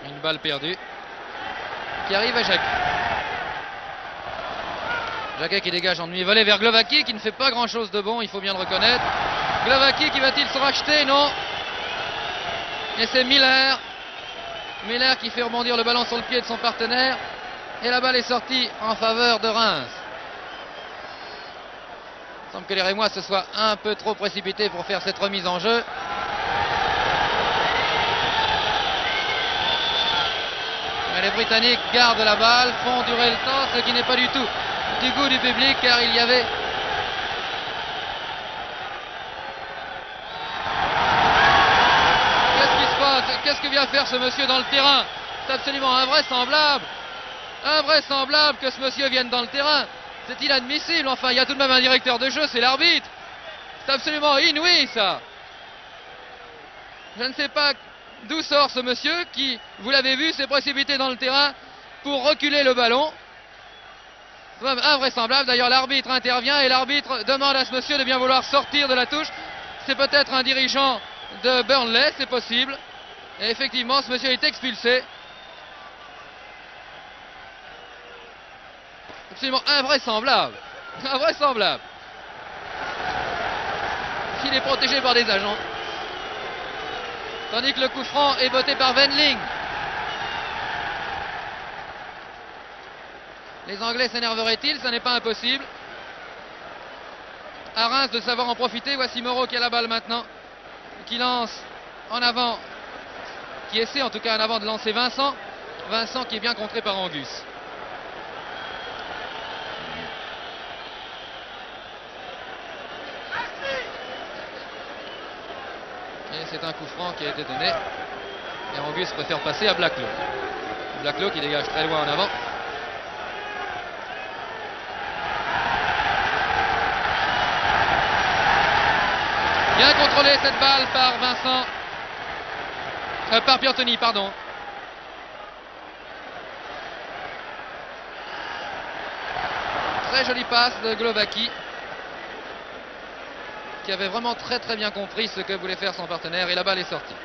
Une balle perdue qui arrive à Jacquet. Jacquet qui dégage en demi-volée vers Glovaki qui ne fait pas grand chose de bon, il faut bien le reconnaître. Glovaki qui va-t-il se racheter? Non. Et c'est Miller. Miller qui fait rebondir le ballon sur le pied de son partenaire. Et la balle est sortie en faveur de Reims. Il semble que les Rémois se soient un peu trop précipités pour faire cette remise en jeu. Mais les Britanniques gardent la balle, font durer le temps, ce qui n'est pas du tout du goût du public car il y avait qu'est-ce qui se passe? Qu'est-ce que vient faire ce monsieur dans le terrain? C'est absolument invraisemblable. Invraisemblable que ce monsieur vienne dans le terrain. C'est inadmissible. Enfin, il y a tout de même un directeur de jeu, c'est l'arbitre. C'est absolument inouï, ça. Je ne sais pas d'où sort ce monsieur qui, vous l'avez vu, s'est précipité dans le terrain pour reculer le ballon. C'est même invraisemblable. D'ailleurs, l'arbitre intervient et l'arbitre demande à ce monsieur de bien vouloir sortir de la touche. C'est peut-être un dirigeant de Burnley, c'est possible. Et effectivement, ce monsieur est expulsé. Absolument invraisemblable. Invraisemblable. Il est protégé par des agents. Tandis que le coup franc est botté par Wendling. Les Anglais s'énerveraient-ils? Ça n'est pas impossible. À Reims de savoir en profiter. Voici Moreau qui a la balle maintenant. Qui lance en avant. Qui essaie en tout cas en avant de lancer Vincent. Vincent qui est bien contré par Angus. Et c'est un coup franc qui a été donné. Et Angus préfère passer à Blacklow. Blacklow qui dégage très loin en avant. Bien contrôlé cette balle par Vincent. Par Piantoni, pardon. Très jolie passe de Glowacki, qui avait vraiment très bien compris ce que voulait faire son partenaire, et la balle est sortie.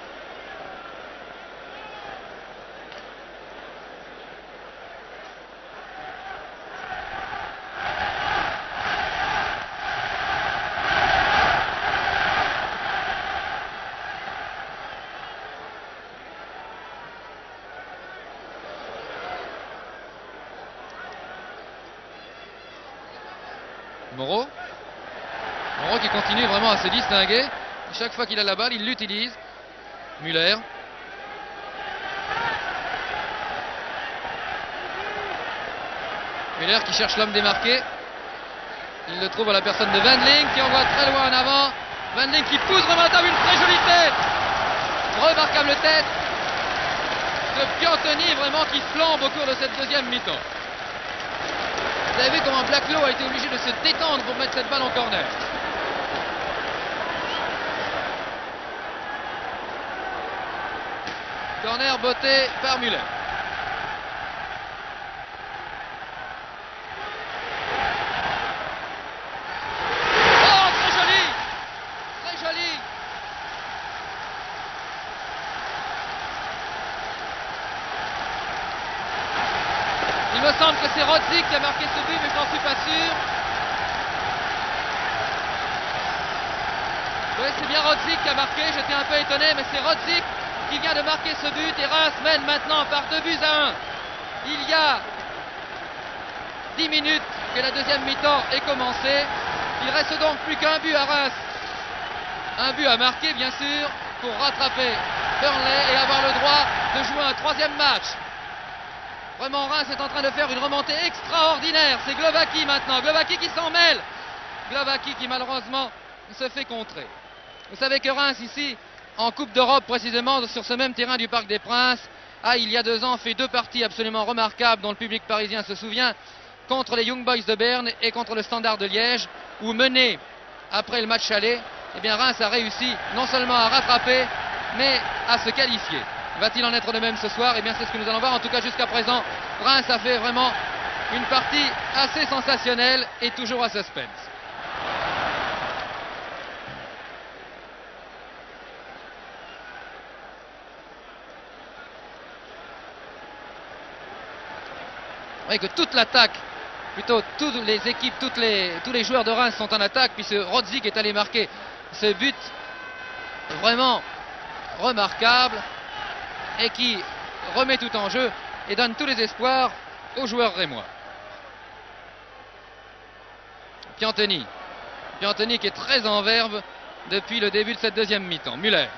Moreau qui continue vraiment à se distinguer. Chaque fois qu'il a la balle, il l'utilise. Müller. Müller qui cherche l'homme démarqué. Il le trouve à la personne de Wendling qui envoie très loin en avant. Wendling qui pousse vraiment à table, une très jolie tête. Remarquable tête de Piantoni, vraiment qui flambe au cours de cette deuxième mi-temps. Vous avez vu comment Blacklow a été obligé de se détendre pour mettre cette balle en corner. Corner botté par Müller. Oh, très joli! Très joli! Il me semble que c'est Rodzik qui a marqué ce but, mais je n'en suis pas sûr. Oui, c'est bien Rodzik qui a marqué, j'étais un peu étonné, mais c'est Rodzik qui vient de marquer ce but, et Reims mène maintenant par 2-1. Il y a 10 minutes que la deuxième mi-temps est commencée. Il reste donc plus qu'un but à Reims. Un but à marquer, bien sûr, pour rattraper Burnley et avoir le droit de jouer un troisième match. Vraiment, Reims est en train de faire une remontée extraordinaire. C'est Glowacki maintenant. Glowacki qui s'en mêle. Glowacki qui malheureusement se fait contrer. Vous savez que Reims ici, en Coupe d'Europe précisément, sur ce même terrain du Parc des Princes, il y a 2 ans, fait 2 parties absolument remarquables dont le public parisien se souvient, contre les Young Boys de Berne et contre le Standard de Liège, où mené après le match aller, eh bien Reims a réussi non seulement à rattraper, mais à se qualifier. Va-t-il en être de même ce soir? Eh bien c'est ce que nous allons voir. En tout cas jusqu'à présent, Reims a fait vraiment une partie assez sensationnelle et toujours à suspense. Vous voyez que toute l'attaque, plutôt toutes les équipes, tous les joueurs de Reims sont en attaque, puisque Rodzik est allé marquer ce but vraiment remarquable et qui remet tout en jeu et donne tous les espoirs aux joueurs rémois. Piantoni qui est très en verve depuis le début de cette deuxième mi-temps. Müller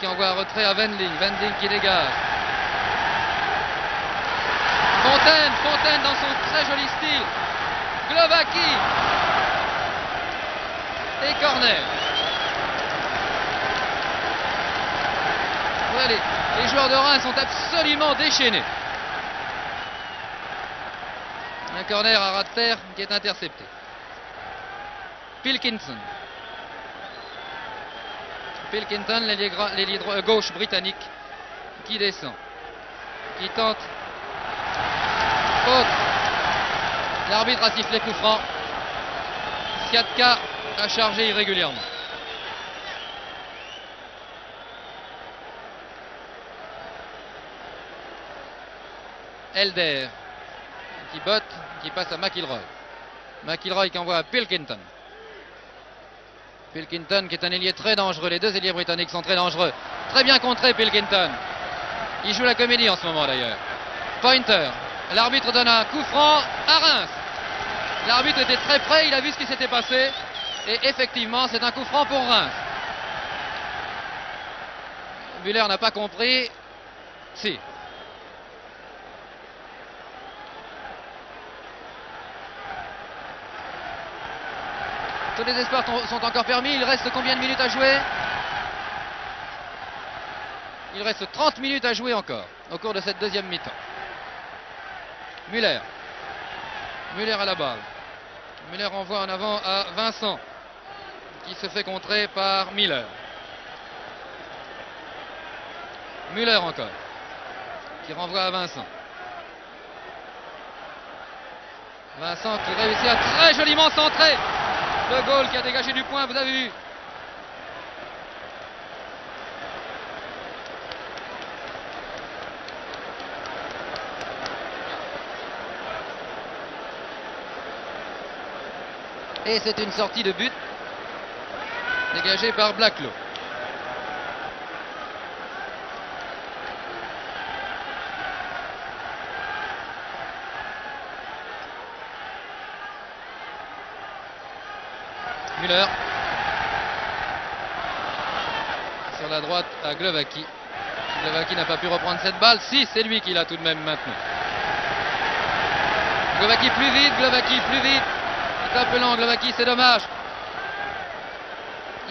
qui envoie un retrait à Wendling qui dégage. Fontaine dans son très joli style. Glowacki. Et corner. Allez, Les joueurs de Reims sont absolument déchaînés. Un corner à ras de terre qui est intercepté. Pilkington. Pilkington, l'ailier gauche britannique, qui descend, qui tente. Faute. L'arbitre a sifflé coup franc. Siatka a chargé irrégulièrement. Elder qui botte, qui passe à McIlroy. McIlroy qui envoie à Pilkington. Pilkington qui est un ailier très dangereux. Les deux ailiers britanniques sont très dangereux. Très bien contré Pilkington. Il joue la comédie en ce moment d'ailleurs. Pointer. L'arbitre donne un coup franc à Reims. L'arbitre était très près, il a vu ce qui s'était passé. Et effectivement, c'est un coup franc pour Reims. Müller n'a pas compris. Si. Tous les espoirs sont encore permis. Il reste combien de minutes à jouer? Il reste 30 minutes à jouer encore au cours de cette deuxième mi-temps. Müller. Müller à la balle. Müller envoie en avant à Vincent qui se fait contrer par Miller. Müller encore qui renvoie à Vincent. Vincent qui réussit à très joliment centrer. Le goal qui a dégagé du point, vous avez vu. Et c'est une sortie de but dégagée par Blacklow. Müller sur la droite à Glowacki. Glowacki n'a pas pu reprendre cette balle. Si, c'est lui qui l'a tout de même maintenu. Glowacki plus vite, Glowacki plus vite. Il est un peu lent, Glowacki, c'est dommage.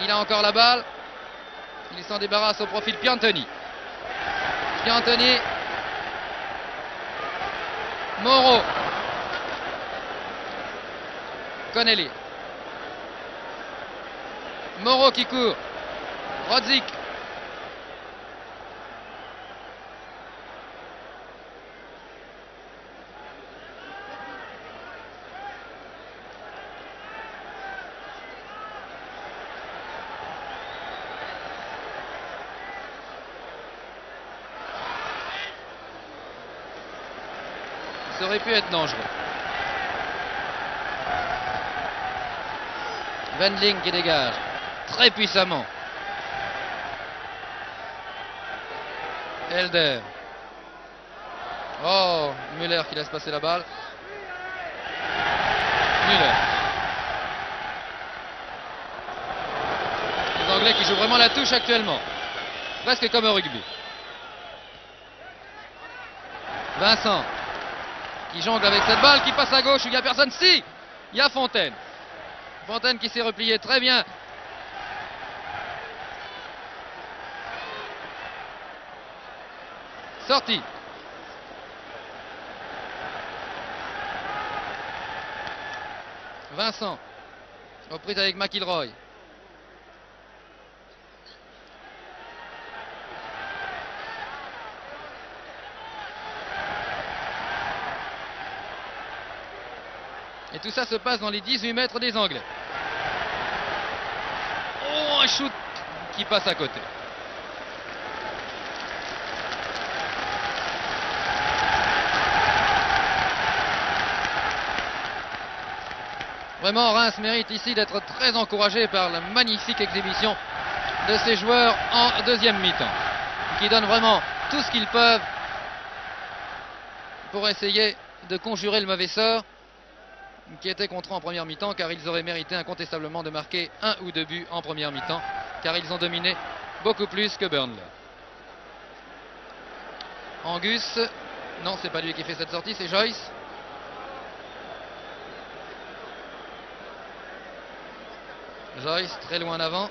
Il a encore la balle. Il s'en débarrasse au profil de Piantoni. Piantoni. Moreau. Connelly. Moreau qui court. Rodzik. Ça aurait pu être dangereux. Wendling qui dégage très puissamment. Elder. Oh, Müller qui laisse passer la balle. Müller. Les Anglais qui jouent vraiment la touche actuellement. Presque comme au rugby. Vincent qui jongle avec cette balle qui passe à gauche où il n'y a personne. Si, il y a Fontaine. Fontaine qui s'est replié très bien. Sortie. Vincent. Reprise avec McIlroy. Et tout ça se passe dans les 18 mètres des Anglais. Oh, un shoot qui passe à côté. Vraiment, Reims mérite ici d'être très encouragé par la magnifique exhibition de ces joueurs en deuxième mi-temps, qui donnent vraiment tout ce qu'ils peuvent pour essayer de conjurer le mauvais sort qui était contre eux en première mi-temps, car ils auraient mérité incontestablement de marquer 1 ou 2 buts en première mi-temps, car ils ont dominé beaucoup plus que Burnley. Angus, non, c'est pas lui qui fait cette sortie, c'est Joyce. Joyce très loin en avant.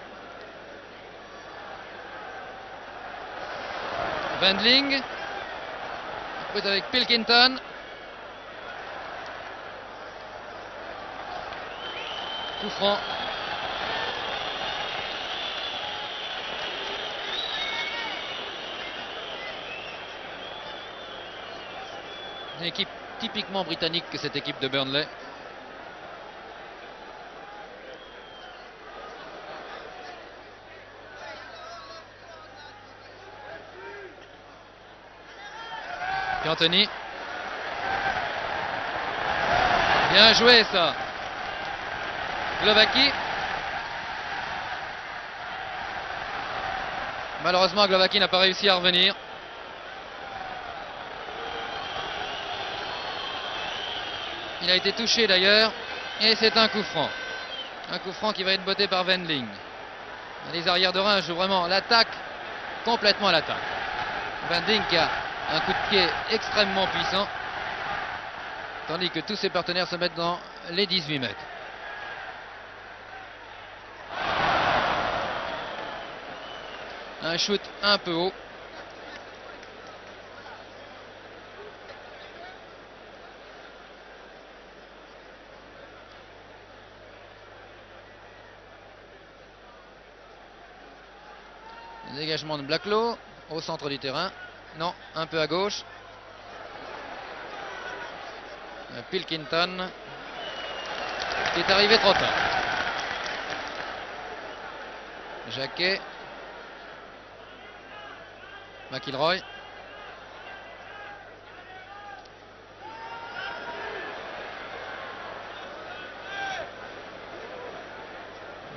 Wendling. Prise avec Pilkington. Coup franc. Une équipe typiquement britannique que cette équipe de Burnley. Anthony. Bien joué ça. Glowacki. Malheureusement, Glowacki n'a pas réussi à revenir. Il a été touché d'ailleurs. Et c'est un coup franc. Un coup franc qui va être botté par Wendling. Les arrières de Reims jouent vraiment l'attaque, complètement à l'attaque. Wendling qui a un coup de pied extrêmement puissant, tandis que tous ses partenaires se mettent dans les 18 mètres. Un shoot un peu haut. Le dégagement de Blacklow au centre du terrain. Non, un peu à gauche. Pilkington qui est arrivé trop tard. Jacquet. McIlroy.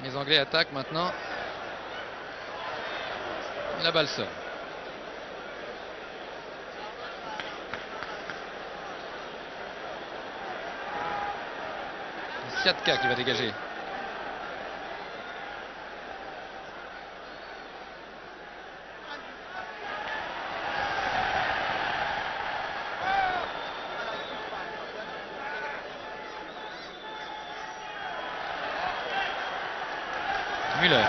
Les Anglais attaquent maintenant. La balle sort. Siatka qui va dégager. Müller.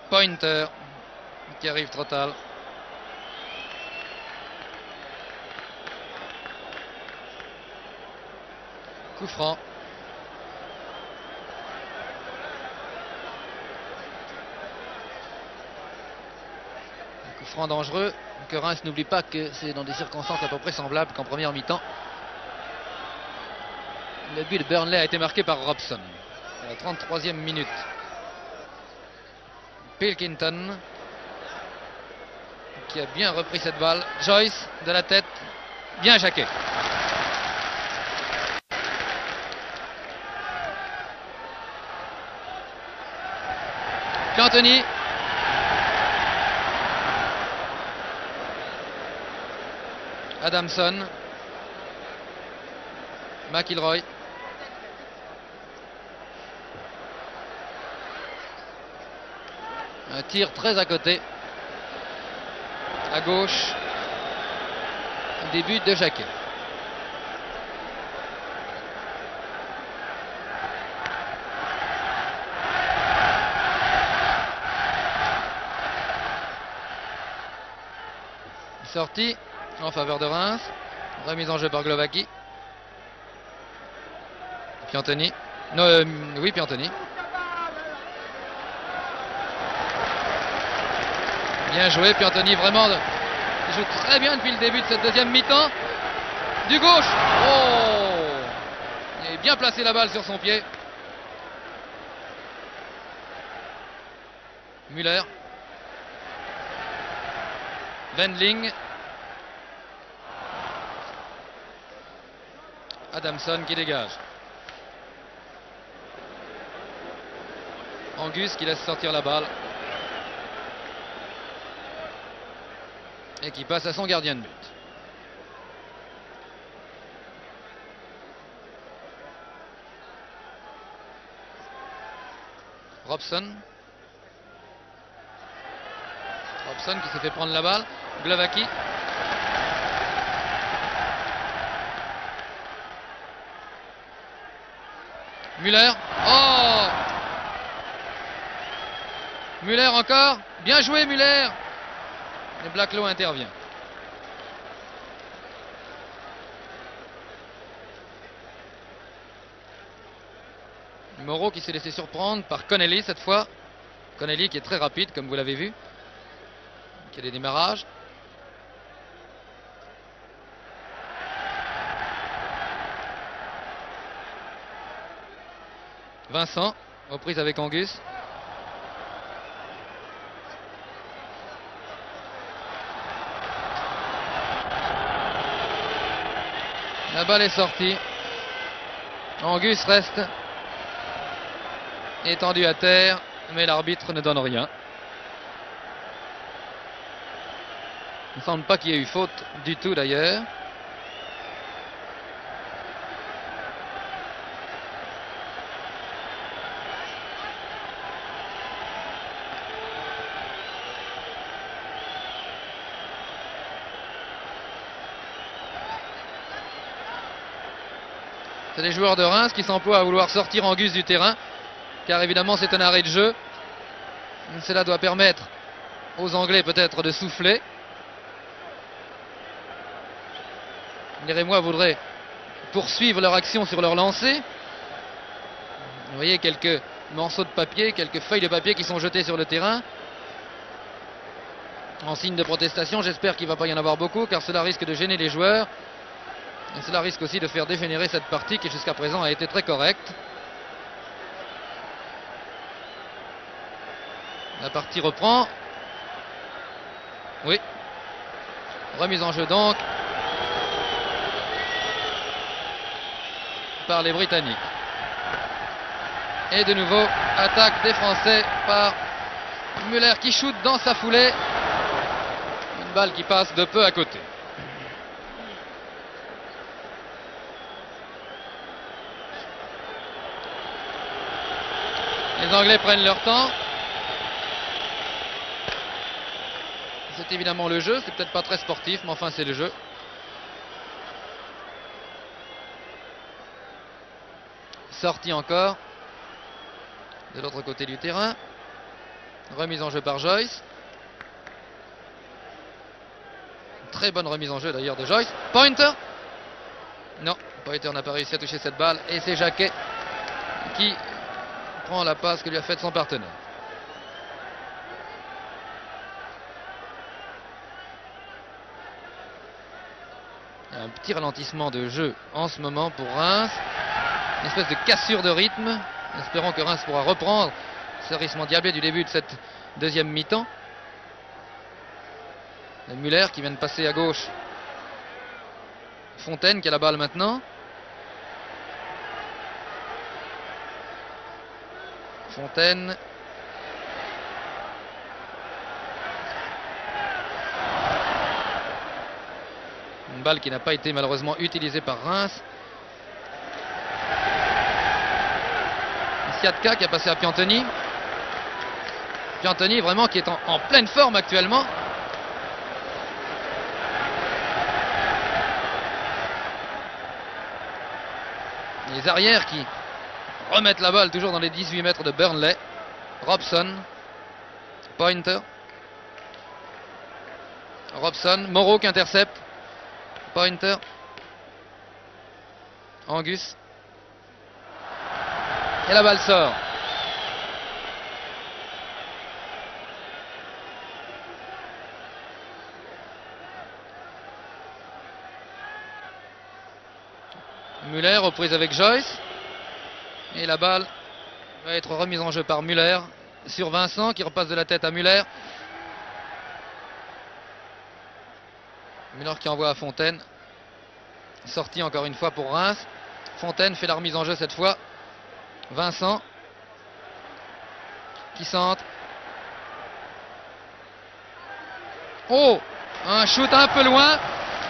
Pointer qui arrive trop tard. Coup franc. Un coup franc dangereux. Que Reims n'oublie pas que c'est dans des circonstances à peu près semblables qu'en première mi-temps. Le but de Burnley a été marqué par Robson à la 33e minute. Pilkington qui a bien repris cette balle. Joyce de la tête, bien jaqué. Anthony. Adamson. McIlroy. Un tir très à côté. À gauche. Début de Jacquet. Sortie en faveur de Reims. Remise en jeu par Glowacki. Piantoni. Non, oui, Piantoni. Bien joué, Piantoni, vraiment. Il joue très bien depuis le début de cette deuxième mi-temps. Du gauche. Oh! Il a bien placé la balle sur son pied. Müller. Wendling. Adamson qui dégage. Angus qui laisse sortir la balle. Et qui passe à son gardien de but. Robson. Robson qui s'est fait prendre la balle. Glovaki. Müller. Oh! Müller encore. Bien joué Müller. Et Blacklow intervient. Moreau qui s'est laissé surprendre par Connelly cette fois. Connelly qui est très rapide comme vous l'avez vu. Qui a des démarrages. Vincent, aux prises avec Angus. La balle est sortie. Angus reste étendu à terre, mais l'arbitre ne donne rien. Il ne semble pas qu'il y ait eu faute du tout d'ailleurs. C'est les joueurs de Reims qui s'emploient à vouloir sortir Angus du terrain, car évidemment c'est un arrêt de jeu. Cela doit permettre aux Anglais peut-être de souffler. Les Rémois voudraient poursuivre leur action sur leur lancée. Vous voyez quelques morceaux de papier, quelques feuilles de papier qui sont jetées sur le terrain. En signe de protestation, j'espère qu'il ne va pas y en avoir beaucoup, car cela risque de gêner les joueurs. Et cela risque aussi de faire dégénérer cette partie qui jusqu'à présent a été très correcte. La partie reprend. Oui. Remise en jeu donc par les Britanniques. Et de nouveau, attaque des Français par Müller qui shoot dans sa foulée. Une balle qui passe de peu à côté. Les Anglais prennent leur temps. C'est évidemment le jeu, c'est peut-être pas très sportif, mais enfin c'est le jeu. Sortie encore de l'autre côté du terrain. Remise en jeu par Joyce. Très bonne remise en jeu d'ailleurs de Joyce. Pointer. Non, Pointer n'a pas réussi à toucher cette balle. Et c'est Jacquet qui prend la passe que lui a faite son partenaire. Il y a un petit ralentissement de jeu en ce moment pour Reims. Une espèce de cassure de rythme. Espérons que Reims pourra reprendre ce rythme endiablé du début de cette deuxième mi-temps. Müller qui vient de passer à gauche. Fontaine qui a la balle maintenant. Fontaine. Une balle qui n'a pas été malheureusement utilisée par Reims. Siatka qui a passé à Piantoni. Piantoni vraiment qui est en pleine forme actuellement. Les arrières qui remettent la balle toujours dans les 18 mètres de Burnley. Robson. Pointer. Robson. Moreau qui intercepte. Pointer. Angus. Et la balle sort. Müller aux prises avec Joyce. Et la balle va être remise en jeu par Müller sur Vincent qui repasse de la tête à Müller. Müller qui envoie à Fontaine. Sortie encore une fois pour Reims. Fontaine fait la remise en jeu cette fois. Vincent qui centre. Oh, un shoot un peu loin,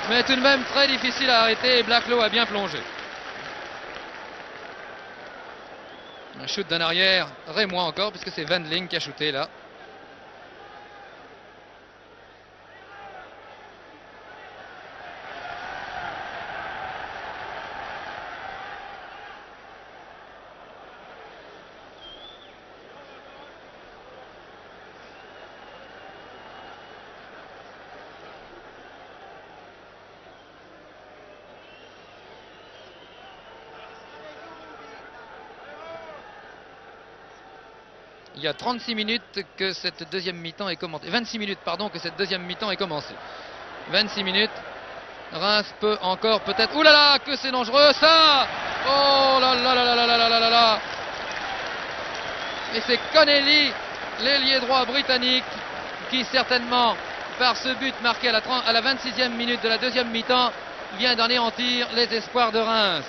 mais tout de même très difficile à arrêter et Blacklow a bien plongé. Un shoot d'un arrière, Rémois encore, puisque c'est Wendling qui a shooté là. Il y a 36 minutes que cette deuxième mi-temps est commencée. 26 minutes, pardon, que cette deuxième mi-temps est commencée. 26 minutes. Reims peut encore peut-être... Ouh là là, que c'est dangereux ça. Oh là là là là là là là là là. Et c'est Connelly, l'ailier droit britannique, qui certainement, par ce but marqué à la 26e minute de la deuxième mi-temps, vient d'anéantir les espoirs de Reims.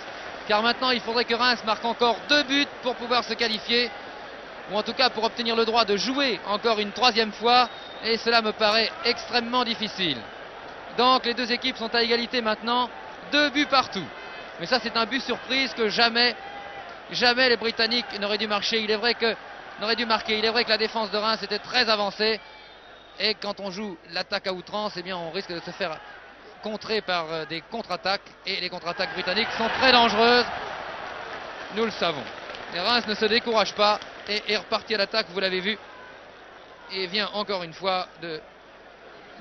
Car maintenant, il faudrait que Reims marque encore 2 buts pour pouvoir se qualifier, ou en tout cas pour obtenir le droit de jouer encore une 3e fois, et cela me paraît extrêmement difficile. Donc les deux équipes sont à égalité maintenant, 2 buts partout. Mais ça, c'est un but surprise que jamais les Britanniques n'auraient dû marquer. Il est vrai que la défense de Reims était très avancée, et quand on joue l'attaque à outrance, eh bien on risque de se faire contrer par des contre-attaques, et les contre-attaques britanniques sont très dangereuses, nous le savons. Et Reims ne se décourage pas et est reparti à l'attaque, vous l'avez vu, et vient encore une fois de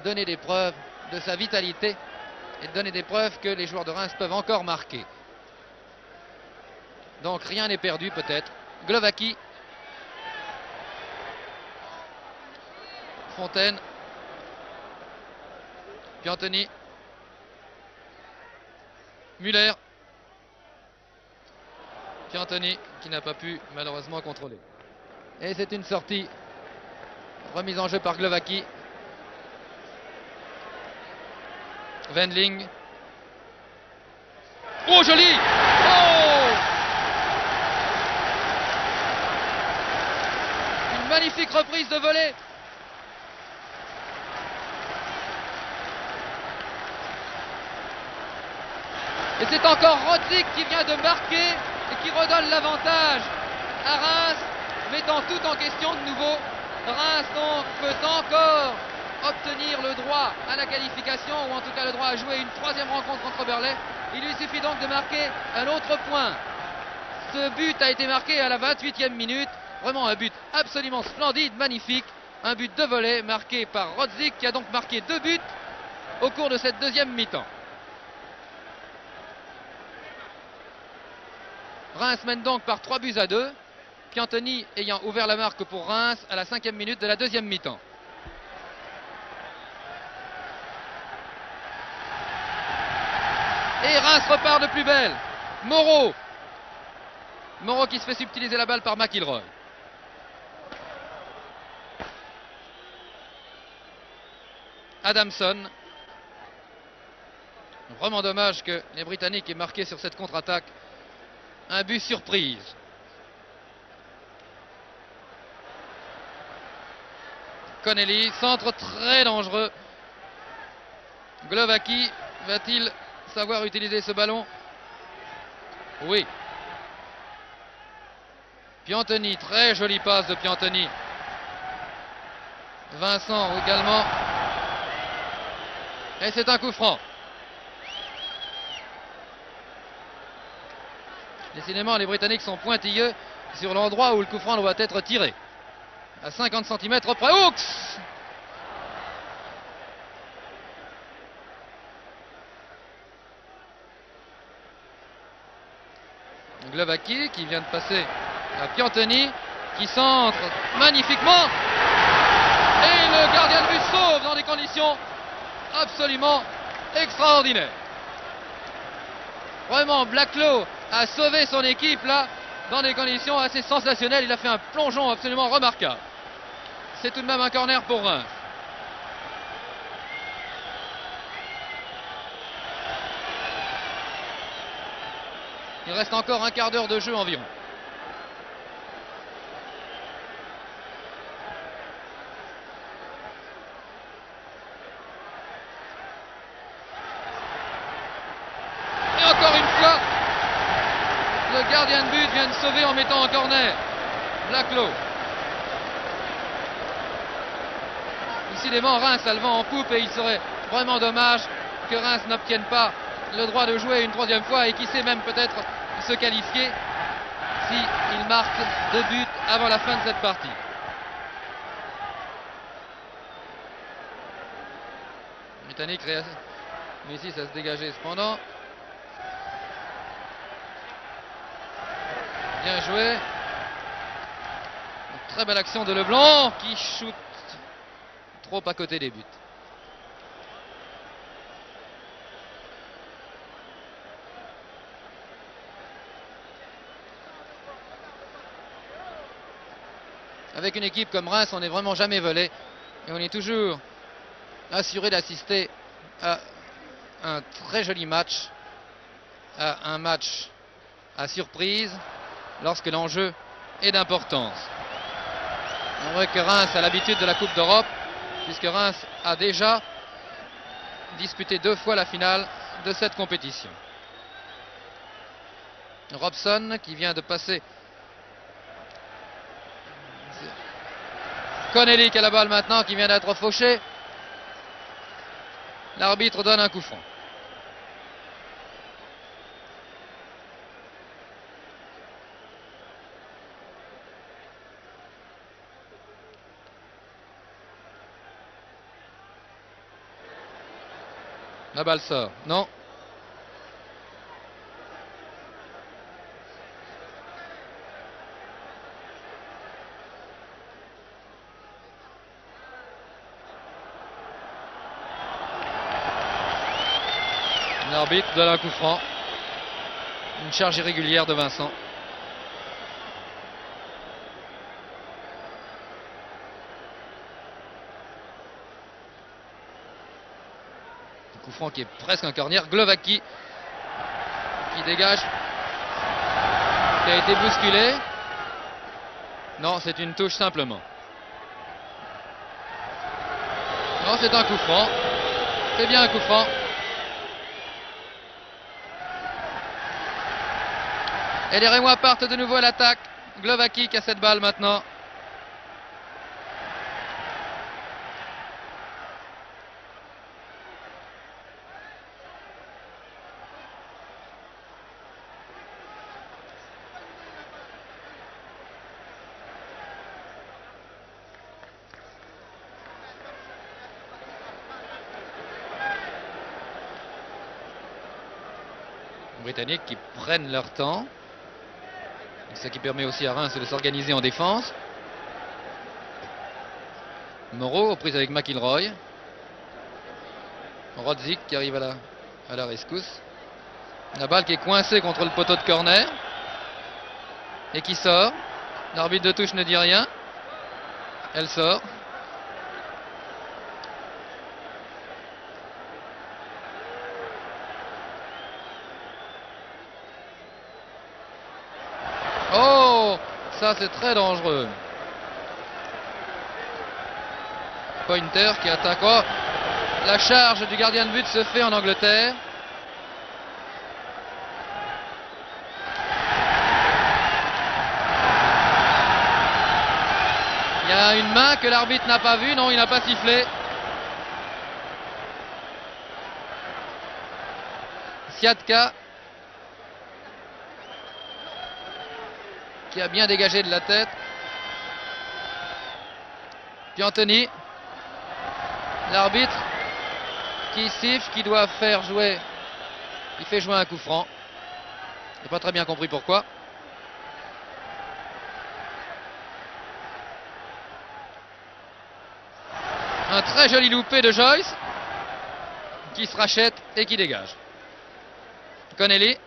donner des preuves de sa vitalité et de donner des preuves que les joueurs de Reims peuvent encore marquer. Donc rien n'est perdu peut-être. Glowacki, Fontaine, Piantoni, Muller, Piantoni qui n'a pas pu malheureusement contrôler. Et c'est une sortie remise en jeu par Glowacki. Wendling. Oh, joli! Oh! Une magnifique reprise de volée. Et c'est encore Rodzik qui vient de marquer et qui redonne l'avantage à Reims, mettant tout en question de nouveau. Reims donc peut encore obtenir le droit à la qualification, ou en tout cas le droit à jouer une 3e rencontre contre Burnley. Il lui suffit donc de marquer un autre point. Ce but a été marqué à la 28e minute. Vraiment un but absolument splendide, magnifique. Un but de volée marqué par Rodzik, qui a donc marqué 2 buts au cours de cette deuxième mi-temps. Reims mène donc par 3-2. Piantoni ayant ouvert la marque pour Reims à la 5e minute de la deuxième mi-temps. Et Reims repart de plus belle. Moreau qui se fait subtiliser la balle par McIlroy. Adamson. Vraiment dommage que les Britanniques aient marqué sur cette contre-attaque. Un but surprise. Connelly, centre très dangereux. Glowacki va-t-il savoir utiliser ce ballon? Oui. Piantoni, très jolie passe de Piantoni. Vincent également. Et c'est un coup franc. Décidément, les Britanniques sont pointilleux sur l'endroit où le coup franc doit être tiré. À 50 cm près. Hooks! Glowacki qui vient de passer à Piantoni, qui centre magnifiquement. Et le gardien de but sauve dans des conditions absolument extraordinaires. Vraiment, Blacklow a sauvé son équipe là dans des conditions assez sensationnelles. Il a fait un plongeon absolument remarquable. C'est tout de même un corner pour Reims. Il reste encore un quart d'heure de jeu environ. Et encore une fois, le gardien de but vient de sauver en mettant un corner. Laclos. Décidément, Reims a le vent en poupe et il serait vraiment dommage que Reims n'obtienne pas le droit de jouer une troisième fois et qui sait même peut-être se qualifier s'il marque 2 buts avant la fin de cette partie. Britannique réussit à se dégager cependant. Bien joué. Une très belle action de Leblanc qui shoot trop à côté des buts. Avec une équipe comme Reims, on n'est vraiment jamais volé et on est toujours assuré d'assister à un très joli match, à un match à surprise lorsque l'enjeu est d'importance. On voit que Reims a l'habitude de la Coupe d'Europe puisque Reims a déjà disputé 2 fois la finale de cette compétition. Robson qui vient de passer. Connelly qui a la balle maintenant, qui vient d'être fauché. L'arbitre donne un coup franc. La balle sort. Non. L'arbitre donne un coup franc. Une charge irrégulière de Vincent. Un coup franc qui est presque un corner. Glovaki qui dégage. Qui a été bousculé. Non, c'est une touche simplement. Non, c'est un coup franc. C'est bien un coup franc. Et les Rémois partent de nouveau à l'attaque. Glovaki qui a cette balle maintenant. Les Britanniques qui prennent leur temps. Ce qui permet aussi à Reims de s'organiser en défense. Moreau aux prises avec McIlroy. Rodzik qui arrive à la rescousse. La balle qui est coincée contre le poteau de corner. Et qui sort. L'arbitre de touche ne dit rien. Elle sort. Oh, ça c'est très dangereux. Pointer qui attaque. Oh, la charge du gardien de but se fait en Angleterre. Il y a une main que l'arbitre n'a pas vue. Non, il n'a pas sifflé. Siatka qui a bien dégagé de la tête. Puis Anthony, l'arbitre qui siffle, qui doit faire jouer, il fait jouer un coup franc. Je n'ai pas très bien compris pourquoi. Un très joli loupé de Joyce qui se rachète et qui dégage. Connelly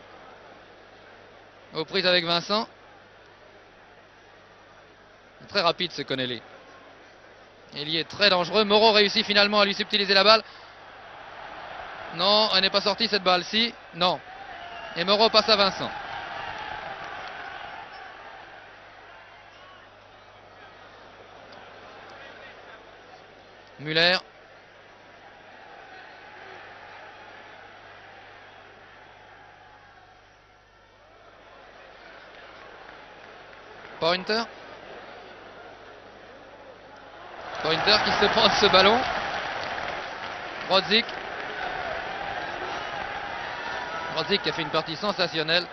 aux prises avec Vincent. Très rapide ce Connelly. Il est très dangereux. Moreau réussit finalement à lui subtiliser la balle. Non, elle n'est pas sortie cette balle-ci. Non. Et Moreau passe à Vincent. Muller. Pointer. Pointer qui se prend de ce ballon. Rodzik. Rodzik qui a fait une partie sensationnelle.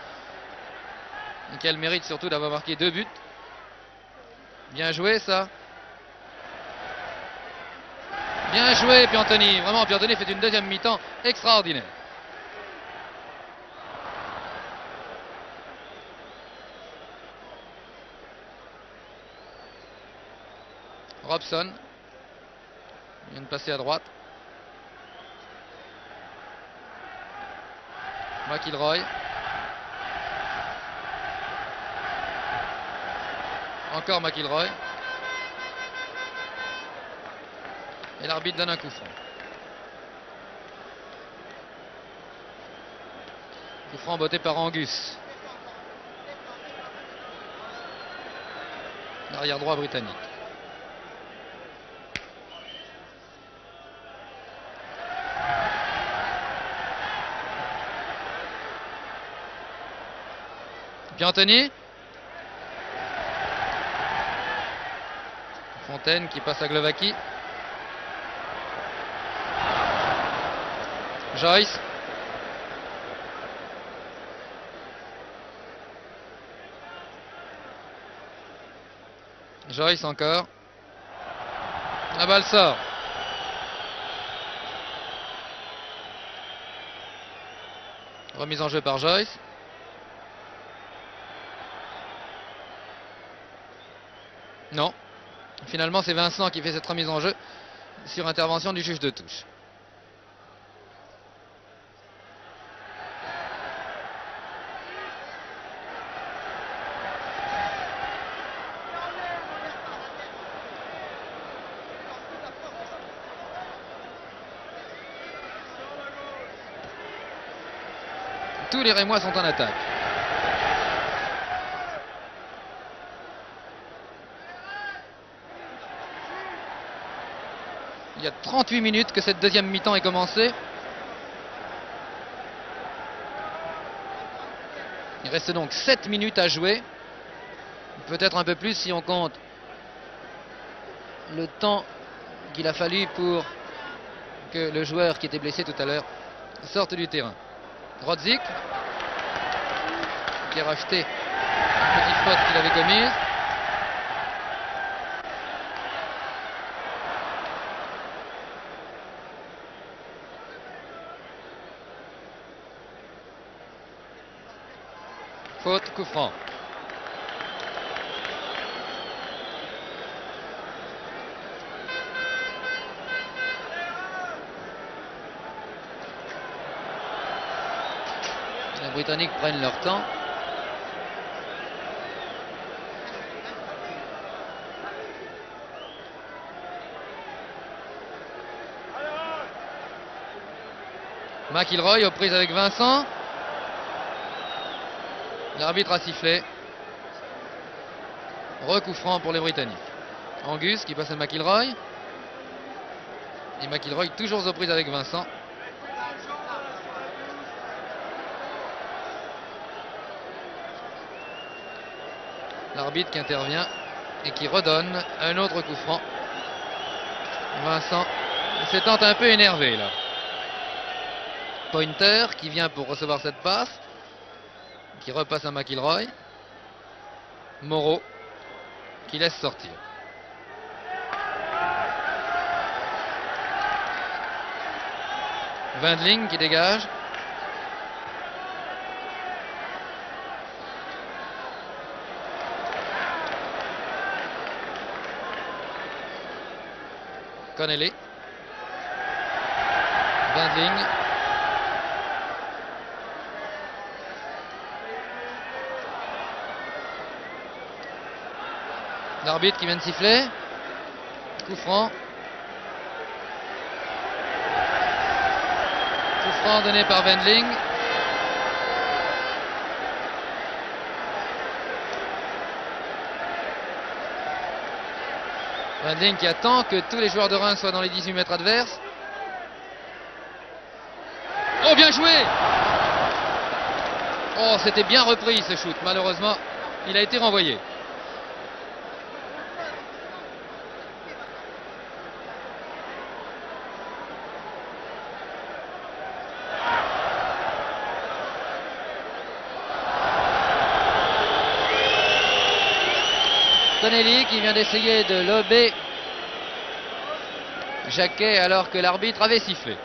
Et qui a le mérite surtout d'avoir marqué 2 buts. Bien joué ça. Bien joué Piantoni. Vraiment Piantoni fait une deuxième mi-temps extraordinaire. Robson. Il vient de passer à droite. McIlroy. Encore McIlroy. Et l'arbitre donne un coup franc. Coup franc botté par Angus. L'arrière droit britannique. Piantoni. Fontaine qui passe à Glovaki. Joyce. Joyce encore. La balle sort. Remise en jeu par Joyce. Non. Finalement, c'est Vincent qui fait cette remise en jeu sur intervention du juge de touche. Tous les Rémois sont en attaque. Il y a 38 minutes que cette deuxième mi-temps est commencée. Il reste donc 7 minutes à jouer. Peut-être un peu plus si on compte le temps qu'il a fallu pour que le joueur qui était blessé tout à l'heure sorte du terrain. Rodzik qui a racheté une petite faute qu'il avait commise. Faute, coup franc. Les Britanniques prennent leur temps. McIlroy aux prises avec Vincent. L'arbitre a sifflé. Recoup franc pour les Britanniques. Angus qui passe à McIlroy. Et McIlroy toujours aux prises avec Vincent. L'arbitre qui intervient et qui redonne un autre coup franc. Vincent s'étant un peu énervé là. Pointer qui vient pour recevoir cette passe. Qui repasse à McIlroy. Moreau qui laisse sortir. Wendling qui dégage. Connelly. Wendling. L'arbitre qui vient de siffler. Coup franc. Coup franc donné par Wendling. Wendling qui attend que tous les joueurs de Reims soient dans les 18 mètres adverses. Oh, bien joué! Oh, c'était bien repris ce shoot. Malheureusement, il a été renvoyé. Tonelli qui vient d'essayer de lober Jacquet alors que l'arbitre avait sifflé.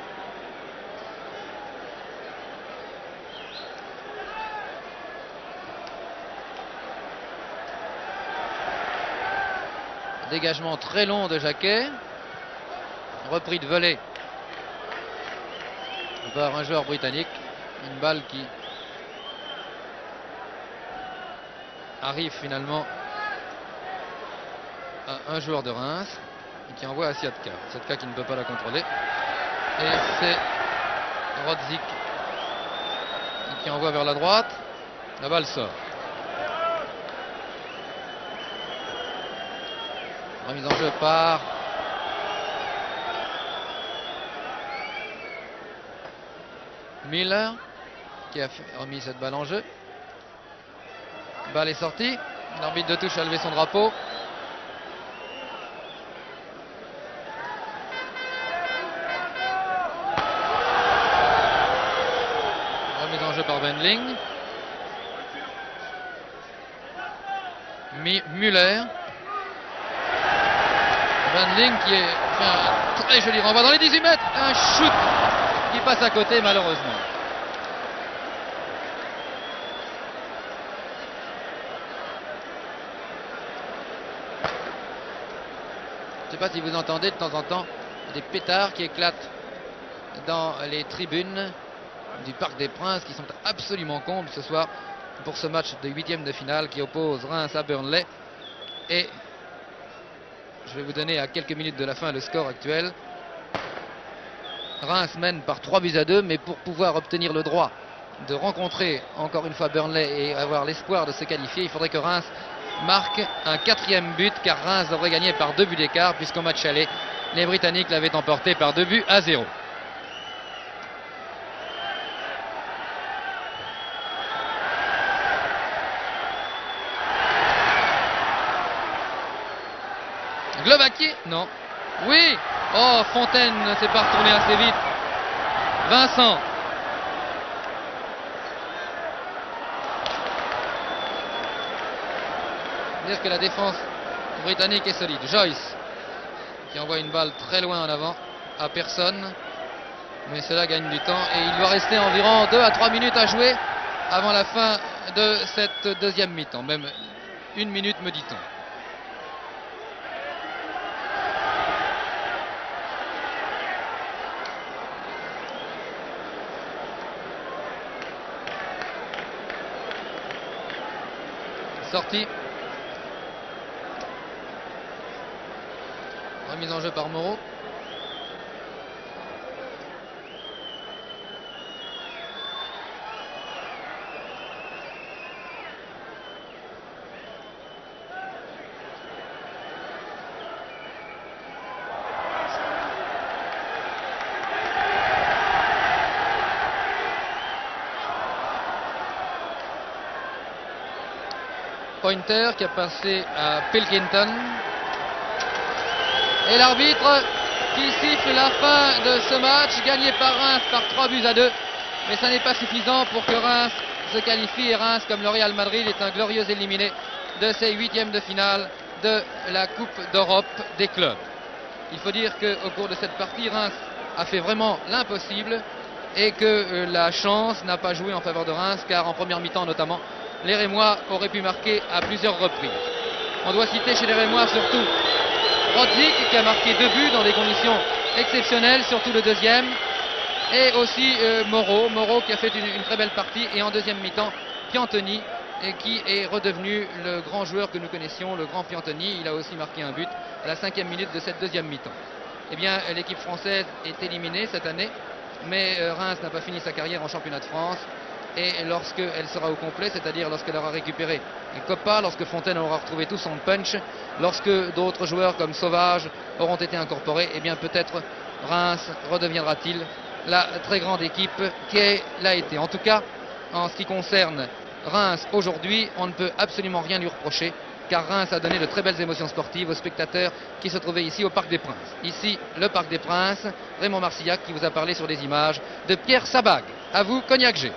Dégagement très long de Jacquet. Repris de volée par un joueur britannique. Une balle qui arrive finalement à un joueur de Reims et qui envoie à Siatka. Siatka qui ne peut pas la contrôler. Et c'est Rodzik qui envoie vers la droite. La balle sort. Remise en jeu par Miller qui a remis cette balle en jeu. Balle est sortie. L'arbitre de touche a levé son drapeau. Remise en jeu par Wendling. Müller. Wendling qui fait un très joli renvoi dans les 18 mètres. Un shoot qui passe à côté malheureusement. Je ne sais pas si vous entendez de temps en temps des pétards qui éclatent dans les tribunes du Parc des Princes qui sont absolument combles ce soir pour ce match de 8e de finale qui oppose Reims à Burnley. Et je vais vous donner à quelques minutes de la fin le score actuel. Reims mène par 3-2, mais pour pouvoir obtenir le droit de rencontrer encore une fois Burnley et avoir l'espoir de se qualifier, il faudrait que Reims marque un 4e but, car Reims devrait gagner par 2 buts d'écart, puisqu'au match aller, les Britanniques l'avaient emporté par 2-0. Globacki? Non. Oui. Oh, Fontaine ne s'est pas retourné assez vite. Vincent. Dire que la défense britannique est solide. Joyce qui envoie une balle très loin en avant à personne, mais cela gagne du temps et il doit rester environ 2 à 3 minutes à jouer avant la fin de cette deuxième mi-temps, même 1 minute me dit-on. Sortie. Remise en jeu par Moreau. Pointer qui a passé à Pilkington. Et l'arbitre qui siffle la fin de ce match, gagné par Reims par 3-2. Mais ça n'est pas suffisant pour que Reims se qualifie. Et Reims, comme le Real Madrid, est un glorieux éliminé de ces 8e de finale de la Coupe d'Europe des clubs. Il faut dire qu'au cours de cette partie, Reims a fait vraiment l'impossible et que la chance n'a pas joué en faveur de Reims, car en première mi-temps notamment, les Rémois auraient pu marquer à plusieurs reprises. On doit citer chez les Rémois surtout Rodzik qui a marqué 2 buts dans des conditions exceptionnelles, surtout le deuxième, et aussi Moreau qui a fait une très belle partie, et en deuxième mi-temps Piantoni qui est redevenu le grand joueur que nous connaissions, le grand Piantoni. Il a aussi marqué un but à la 5e minute de cette deuxième mi-temps. Eh bien, l'équipe française est éliminée cette année, mais Reims n'a pas fini sa carrière en championnat de France. Et lorsqu'elle sera au complet, c'est-à-dire lorsqu'elle aura récupéré Coppa, lorsque Fontaine aura retrouvé tout son punch, lorsque d'autres joueurs comme Sauvage auront été incorporés, eh bien peut-être Reims redeviendra-t-il la très grande équipe qu'elle a été. En tout cas, en ce qui concerne Reims aujourd'hui, on ne peut absolument rien lui reprocher, car Reims a donné de très belles émotions sportives aux spectateurs qui se trouvaient ici au Parc des Princes. Ici, le Parc des Princes, Raymond Marcillac qui vous a parlé sur des images de Pierre Sabag. À vous, Cognac G.